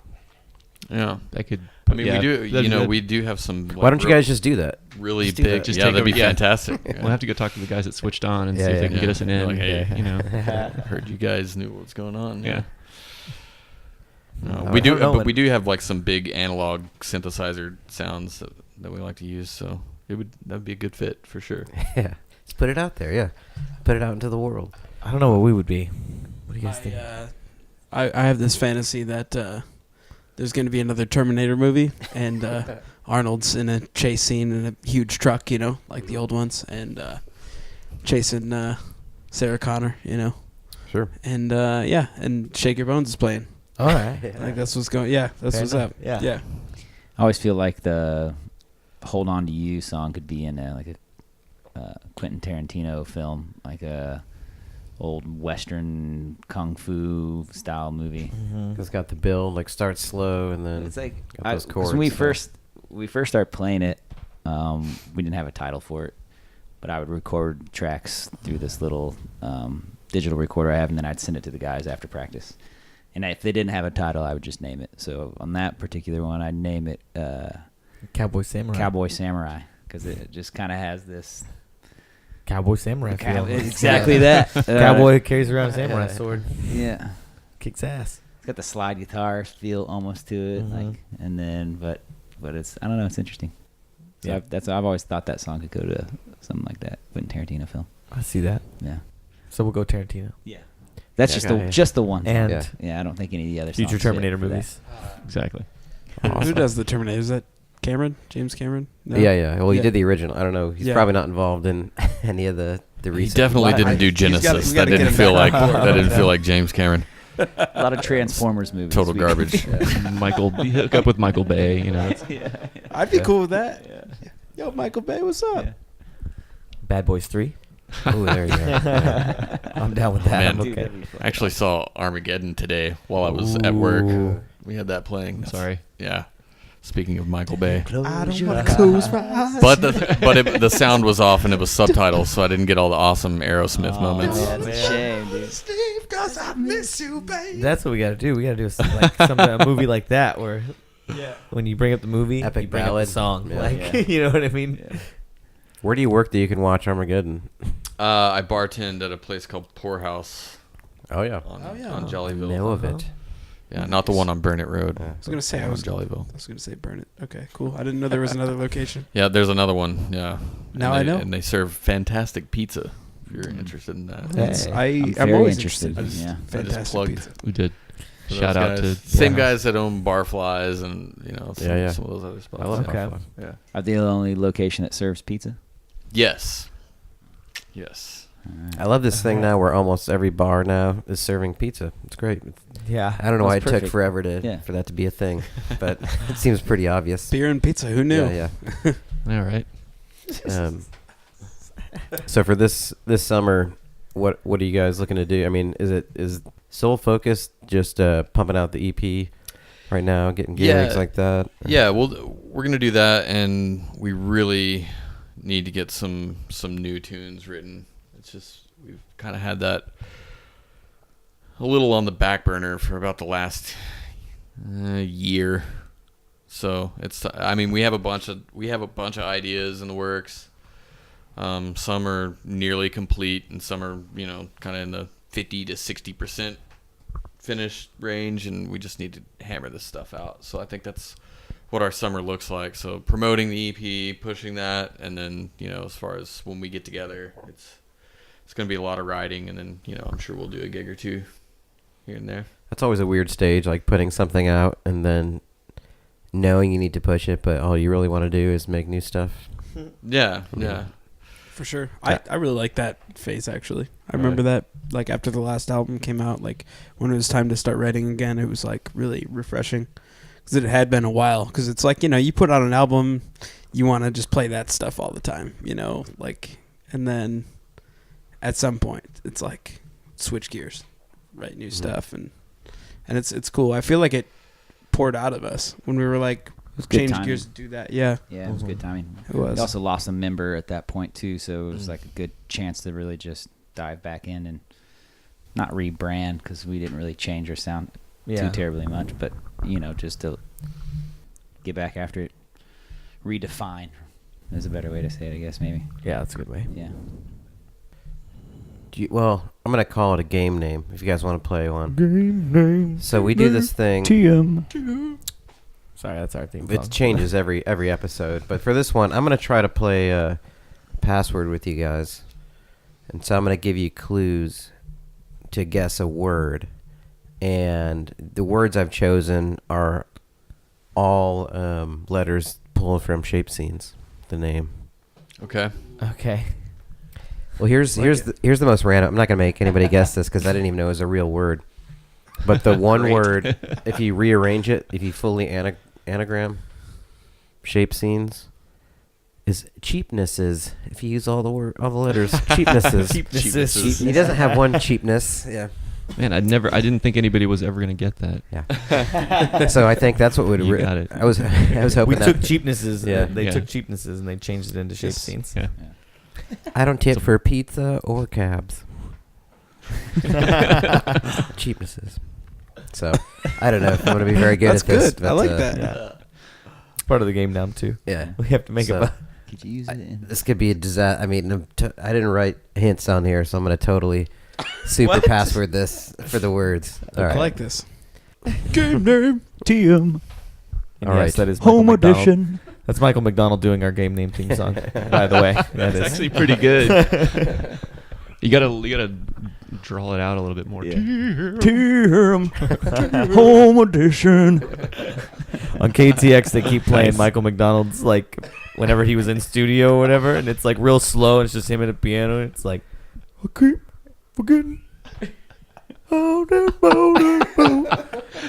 Yeah, that could. I mean, we do. We do have some. Why don't you guys just do that? Really big. That'd be fantastic. Yeah. We'll have to go talk to the guys that switched on and see if they can get us an in. Like, hey, heard you guys knew what's going on. Yeah. No, we do, but we do have like some big analog synthesizer sounds that we like to use. So that'd be a good fit for sure. Yeah, let's put it out there. Yeah, put it out into the world. I don't know what we would be. What do you guys think? I have this fantasy that there's going to be another Terminator movie, and Arnold's in a chase scene in a huge truck, like the old ones, and chasing Sarah Connor, Sure. And and Shake Your Bones is playing. All right. Like that's what's going. Yeah, that's what's up. Yeah. I always feel like the "Hold On to You" song could be in a Quentin Tarantino film, like a old Western kung fu style movie. Mm-hmm. It's got the build, like starts slow and then it's like those chords. When we first started playing it, we didn't have a title for it, but I would record tracks through this little digital recorder I have, and then I'd send it to the guys after practice. And if they didn't have a title, I would just name it. So on that particular one, I'd name it Cowboy Samurai. Cowboy Samurai, because it just kind of has this Cowboy Samurai feel. Exactly that. Cowboy carries around a samurai sword. Yeah. Kicks ass. It's got the slide guitar feel almost to it, like, and then but it's, I don't know, it's interesting. So Yeah. I've always thought that song could go to something like that, Quentin Tarantino film. I see that. Yeah. So we'll go Tarantino. Yeah. That's just the one. And yeah, I don't think any of the other future songs Terminator fit for movies. Exactly. Who does the Terminator? Is that Cameron? James Cameron? No? Yeah. Well, he did the original. I don't know. He's probably not involved in any of the recent. He definitely didn't do Genesis. That didn't feel like James Cameron. A lot of Transformers movies. Total garbage. Michael, hook up with Michael Bay. You know. I'd be cool with that. Yeah. Yo, Michael Bay, what's up? Yeah. Bad Boys 3. Oh, there you go. Yeah. I'm down with that. Man, I'm okay. I actually saw Armageddon today while I was at work. We had that playing. Sorry. Yeah. Speaking of Michael Bay. I don't want to close my eyes. But the sound was off and it was subtitles, so I didn't get all the awesome Aerosmith moments. That's a shame, dude. Steve, 'cause I miss you, baby. That's what we got to do. We got to do a movie like that where when you bring up the movie, Epic you bring ballad. up the song. Yeah. You know what I mean? Yeah. Where do you work that you can watch Armageddon? I bartend at a place called Poorhouse. Oh, yeah. On Jollyville. Know of it. Yeah, not the one on Burnett Road. I was gonna say Jollyville. I was gonna say burn it. Okay, cool. I didn't know there was another location. Yeah, there's another one. Yeah. Now I know. And they serve fantastic pizza. If you're interested in that. I'm very always interested. interested. Yeah. Fantastic plugged. pizza. We did. So Shout those out guys, to same guys that own Barflies and some of those other spots. I love Okay. Barfly. Yeah. Are they the only location that serves pizza? Yes. I love this thing now where almost every bar now is serving pizza. It's great. Yeah. I don't know why it That's took perfect. forever for that to be a thing, but it seems pretty obvious. Beer and pizza. Who knew? Yeah. All right. So for this summer, what are you guys looking to do? I mean, is sole focus just pumping out the EP right now, getting gigs like that? Yeah, we're gonna do that, and we really need to get some new tunes written. It's just we've kind of had that a little on the back burner for about the last year. So we have a bunch of ideas in the works. Some are nearly complete, and some are kind of in the 50 to 60% finished range, and we just need to hammer this stuff out. So I think that's what our summer looks like. So promoting the EP, pushing that, and then as far as when we get together, it's going to be a lot of writing, and then I'm sure we'll do a gig or two here and there. That's always a weird stage, like putting something out and then knowing you need to push it, but all you really want to do is make new stuff. Yeah. For sure. I really like that phase, actually. I remember that, like, after the last album came out, like, when it was time to start writing again, it was, like, really refreshing. Because it had been a while. Because it's like, you put out an album, you want to just play that stuff all the time, like, and then at some point, it's like, switch gears, write new stuff, and it's cool. I feel like it poured out of us when we were, like, change gears to do that. Yeah, it was good timing. It was. We also lost a member at that point too, so it was like a good chance to really just dive back in and not rebrand, because we didn't really change our sound too terribly much, but just to get back after it, redefine is a better way to say it, I guess. Maybe. Yeah, that's a good way. Yeah. Well, I'm gonna call it a game name if you guys want to play one. Game name. So we do this thing. TM. Sorry, that's our theme song. It changes every episode, but for this one, I'm gonna try to play a password with you guys, and so I'm gonna give you clues to guess a word, and the words I've chosen are all letters pulled from Shapescenes, the name. Okay. Okay. Well, here's the most random. I'm not gonna make anybody guess this because I didn't even know it was a real word. But the one word, if you rearrange it, if you fully anagram Shapescenes, is cheapnesses. If you use all the letters, cheapnesses. Cheapnesses. He doesn't have one cheapness. Yeah. Man, I didn't think anybody was ever gonna get that. Yeah. So I think that's what would. You got it. I was hoping We that. took cheapnesses. Yeah. They Yeah. took cheapnesses and they changed it into shape scenes. Yeah. I don't tip for pizza or cabs. Cheapnesses. So I don't know if I'm going to be very good That's at this. good. I like that. Yeah. It's part of the game now too. Yeah. We have to make So- it. Could you use it? This could be a disaster. I mean, I didn't write hints on here, so I'm going to totally super password this for the words. All I right. like this. Game name TM. All right. Yes, that is Michael Home McDonald. edition. That's Michael McDonald doing our game name theme song. By the way, that That's is actually pretty good. You gotta draw it out a little bit more. Yeah. Team Home Edition. On KTX, they keep playing Michael McDonald's like whenever he was in studio or whatever, and it's like real slow, and it's just him at a piano. And it's like, I keep forgetting.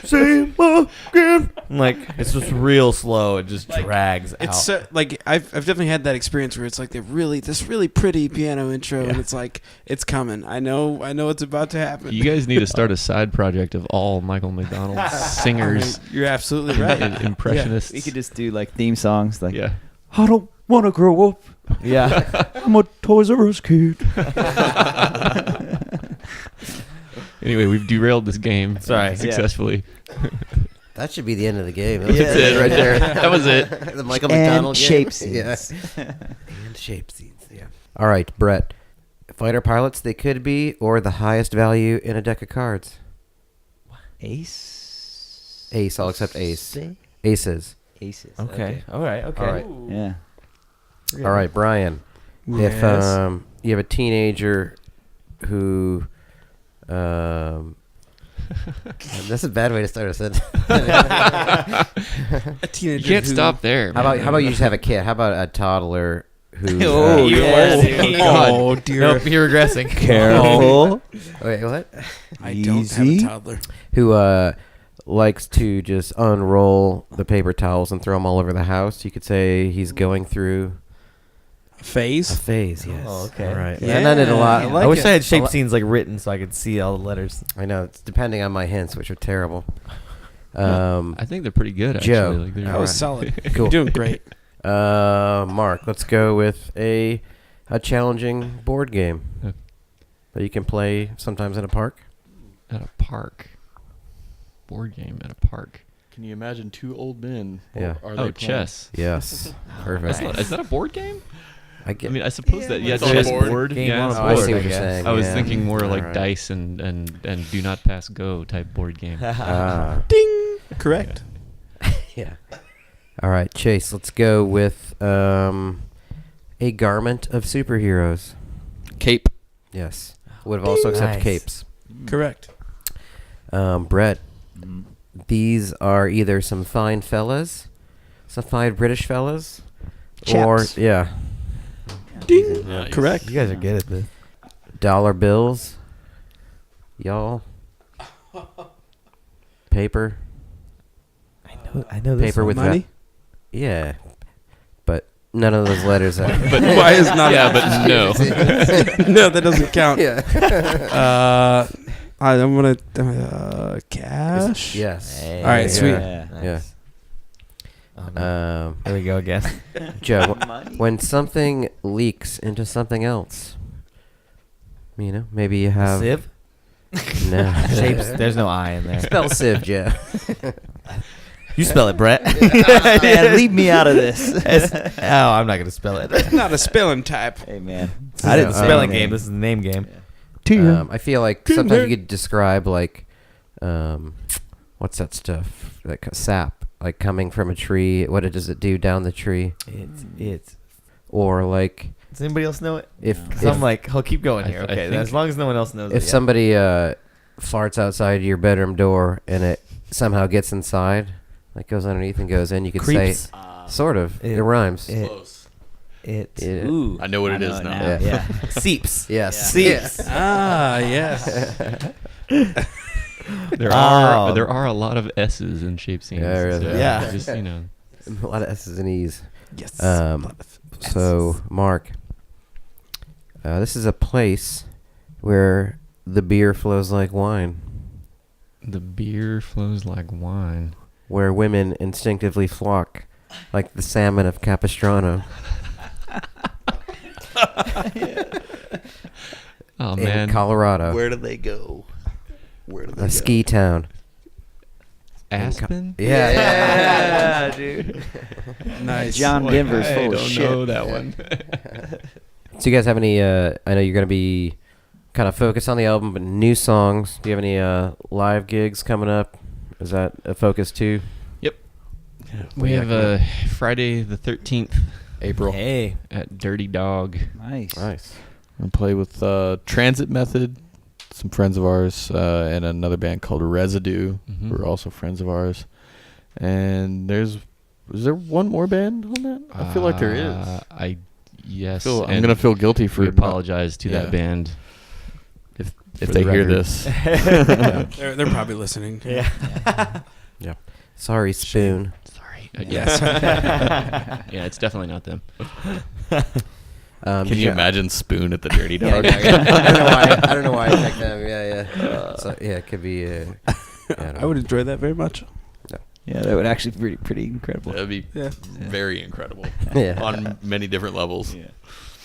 Say again. Like it's just real slow. It just drags It's out. like I've definitely had that experience where it's like this really pretty piano intro, and it's like it's coming. I know it's about to happen. You guys need to start a side project of all Michael McDonald singers. You're absolutely right. Impressionists. We could just do like theme songs, like Yeah. I don't want to grow up. Yeah. I'm a Toys R Us kid. Anyway, we've derailed this game Sorry. successfully. That should be the end of the game. Yeah. That's it right there. That was it. The Michael And McDonald game. Shapescenes. Yeah. And Shapescenes. Yeah. All right, Brett. Fighter pilots they could be, or the highest value in a deck of cards. Ace. Ace. I'll accept ace. Aces. Aces. Okay. All right. Okay. All right. Yeah. All right, Brian. Yes. If you have a teenager who that's a bad way to start a sentence. A You teenager can't who- stop there. How about you just have a kid? How about a toddler who? Oh, yeah. Oh dear. Nope, you're regressing. Careful. Wait, what? I don't have a Easy. toddler. Who likes to just unroll the paper towels and throw them all over the house? You could say he's going through a Phase. phase. Yes. Oh, okay. All right. Yeah. And I did a lot. I like I wish it. I had shape scenes like written so I could see all the letters. I know. It's depending on my hints, which are terrible. I think they're pretty good, actually. Joe. Like, they're That was solid. Cool. You're doing great. Mark, let's go with a challenging board game Yeah. that you can play sometimes in a park. At a park. Board game at a park. Can you imagine two old men? Yeah. Are Oh, they playing? chess. Yes. Perfect. Is that a board game? I get. I mean, I suppose that, yeah, It's on a chess board. board. Game Yeah, on it's a I board, see what I you're guess. saying. I was yeah. thinking more like Alright. dice and do not pass go type board game. Ah, Ding. Correct. yeah. All right, Chase. Let's go with a garment of superheroes. Cape. Yes. Would have also accepted Nice. capes. Correct. Brett. These are either some fine fellas, some fine British fellas, Chaps. or yeah, Ding. Nice. Correct. You guys are good at this. dollar bills, y'all. Paper, I know this. paper one. with Money. yeah, but none of those letters are. But Why is not? yeah, but no. No, that doesn't count. Yeah. I'm gonna cash. Yes. Hey, All right, sweet. Yeah. Yeah. Oh, no. There we go again. Joe, when something leaks into something else, you know, maybe you have Sieve? no Shapes. There's no I in there. Spell sieve, Joe. You spell it, Brett. Man, leave me out of this. Oh, I'm not gonna spell it. Not a spelling type. Hey, man. I didn't No, spelling man. game. This is a name game. I feel like sometimes you could describe like, what's that stuff? Like sap, like coming from a tree. What does it do down the tree? It's. Or like Does anybody else know it? if So I'm if, like, I'll keep going I here. th- I Okay, think- as long as no one else knows if it. somebody farts outside your bedroom door and it somehow gets inside, like goes underneath and goes in, you could Creeps. say sort of. It, It- rhymes. It. Close. It. Ooh. I know what it is now. Yeah. Yeah. Seeps. Yes. Yeah. Yes. Ah, yes. There Oh. are a lot of S's in Shapescenes. Yeah, there is. so Yeah. Just, you know. A lot of S's and E's. Yes. So, Mark, this is a place where the beer flows like wine, The beer flows like wine. where women instinctively flock like the salmon of Capistrano. Oh, in man. Colorado, do they go? Where do they a ski town. Aspen? Yeah, Yeah, dude. Nice. John Denver's I full don't of shit. know that one. So you guys have any? I know you're gonna be kind of focused on the album, but new songs. Do you have any live gigs coming up? Is that a focus too? We Yeah, have Friday the 13th April. Hey. at Dirty Dog. Nice. Nice. I'm gonna play with Transit Method, some friends of ours, and another band called Residue, who are also friends of ours. And is there one more band on that? I feel like there is. Yes. I'm going to feel guilty for... We apologize to that band. If they hear this. They're probably listening. Yeah. Yeah. Sorry, Spoon. Sorry. Yes. Yeah, it's definitely not them. Can you imagine Spoon at the Dirty Dog? I don't know why I picked them. Yeah. So, yeah, it could be... I would enjoy that very much. Yeah, that would actually be pretty incredible. That would be very incredible. Yeah. On many different levels. Yeah.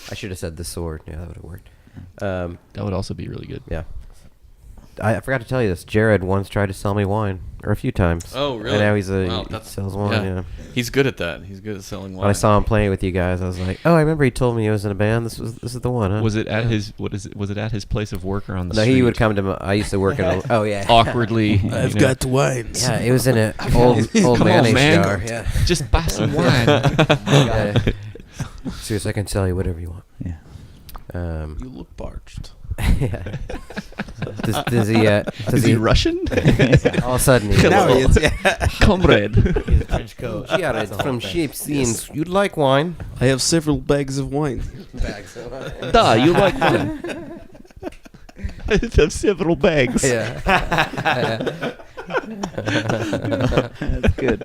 I should have said The Sword. Yeah, that would have worked. That would also be really good. Yeah. I forgot to tell you this. Jared once tried to sell me wine, or a few times. Oh, really? And now he sells wine, yeah. He's good at that. He's good at selling wine. When I saw him playing with you guys, I was like, oh, I remember he told me he was in a band. This is the one, huh? Was it at his was it at his place of work or on the No, street? he would come to I used to work in a... Oh, yeah. Awkwardly. I've got the wines. Yeah, it was in an old Come on, mayonnaise man. jar. Yeah. Just buy some wine. Yeah. Seriously, I can sell you whatever you want. Yeah. You look parched. Yeah. Does he... Is he Russian? All of a sudden, he... Now he is, Comrade. Trench coat. Jared from Shapescenes. You'd like wine? I have several bags of wine. Da, you like wine? I have several bags. Yeah. That's good.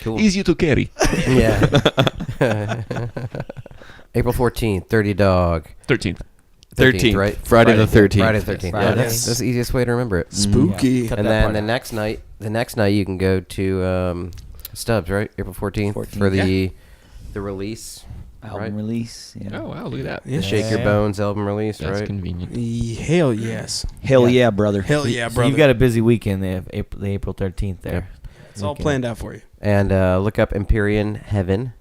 Cool. Easy to carry. Yeah. April 14th, Dirty Dog. 13th. 13th, right? Friday the 13th. Friday the 13th. Yeah, Friday. that's the easiest way to remember it. Spooky. Cut And that then part the next night you can go to Stubbs, right? April 14th, for the release. Album Right. release. Yeah. Oh, wow, look at that. Yeah. The Shake Your Bones album release, That's right? convenient. Hell yes. Hell yeah, brother. Hell yeah, So brother. you've got a busy weekend, the April 13th there. It's all planned out for you. And look up Empyrean Heaven.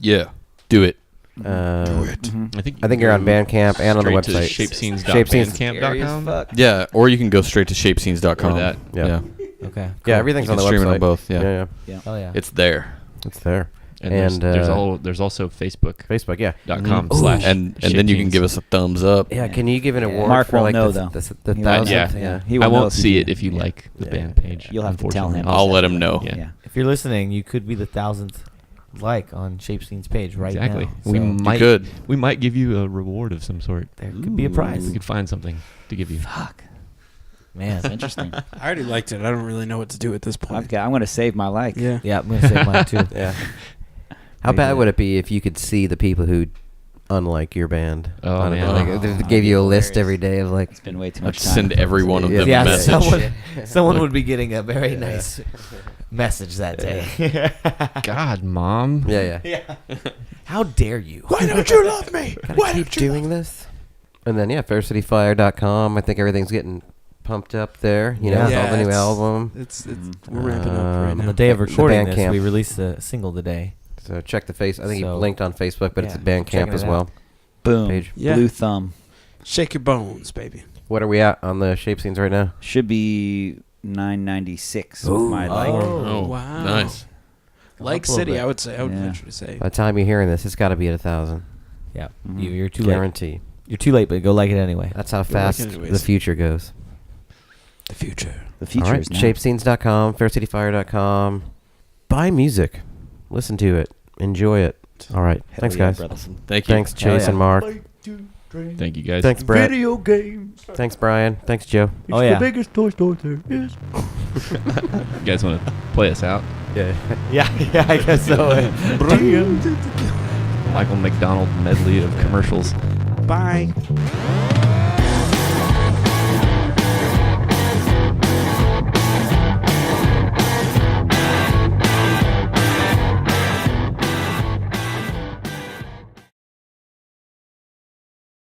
Yeah. Do it. Do it. Mhm. I think you're on Bandcamp and on the Straight to website. Shapescenes.bandcamp.com. Yeah, or you can go straight to shapescenes.com. Or that. Yeah. Okay. Yeah, everything's You on can the stream website. it on both, yeah. Yeah. Oh yeah. It's there. It's there. And there's also Facebook.com Facebook, yeah. / And then you can give us a thumbs up. Yeah, can you give an award Mark for won't like know, the though. the He 1,000th? won't. Yeah. He I won't know won't if you see do. it if you Yeah. like the Yeah. band page. You'll have to tell him. unfortunately. I'll let him know. Yeah. Yeah. If you're listening, you could be the 1,000th like on Shapescenes page right Exactly. now. We So might could. we might give you a reward of some sort. there could be a prize. We could find something to give you. Fuck. Man. That's interesting. I already liked it. I don't really know what to do at this point. I'm going to save my like. Yeah. Yeah, I'm gonna save mine too. Yeah. How bad would it be if you could see the people who unlike your band? Oh, I don't man. know, like, Oh, they that'd gave be you a list hilarious. every day of like... It's been way too I'd much time. send every one of them a Yeah, message. Someone would be getting a very nice message that day. God, Mom. Yeah. How dare you? Why don't you love me? Gotta keep doing this. And then, yeah, faircityfire.com. I think everything's getting pumped up there. You know, with all the new it's- album. It's we're ramping up right On now. On the day of The recording this, Bandcamp. we released a single today. So check the face. I think he So- linked on Facebook, but it's yeah, at Bandcamp checking as it well. out. Boom. Page. Yeah. Blue thumb. Shake your bones, baby. What are we at on the Shapescenes right now? Should be 996 with Ooh. my like. Oh, Wow. nice. Like Up a little City, bit. I would say. I would Yeah. venture to say. By the time you're hearing this, it's got to be at 1,000. Yeah, Mhm. you're too late. Guarantee. You're too late, but go like it anyway. That's how like fast it anyways. the future goes. The future. The future All right, is now. Shapescenes.com, faircityfire.com. Buy music. Listen to it. Enjoy it. All right. Hell Thanks, yeah, guys. brother. Thank you. Thanks, Hell Chase yeah. and Mark. Thank you guys. Thanks, Brett. Video games. Thanks, Brian. Thanks, Joe. Oh yeah. The biggest toy store there is. You guys want to play us out? Yeah. yeah, I guess so. Michael McDonald medley of commercials. Bye.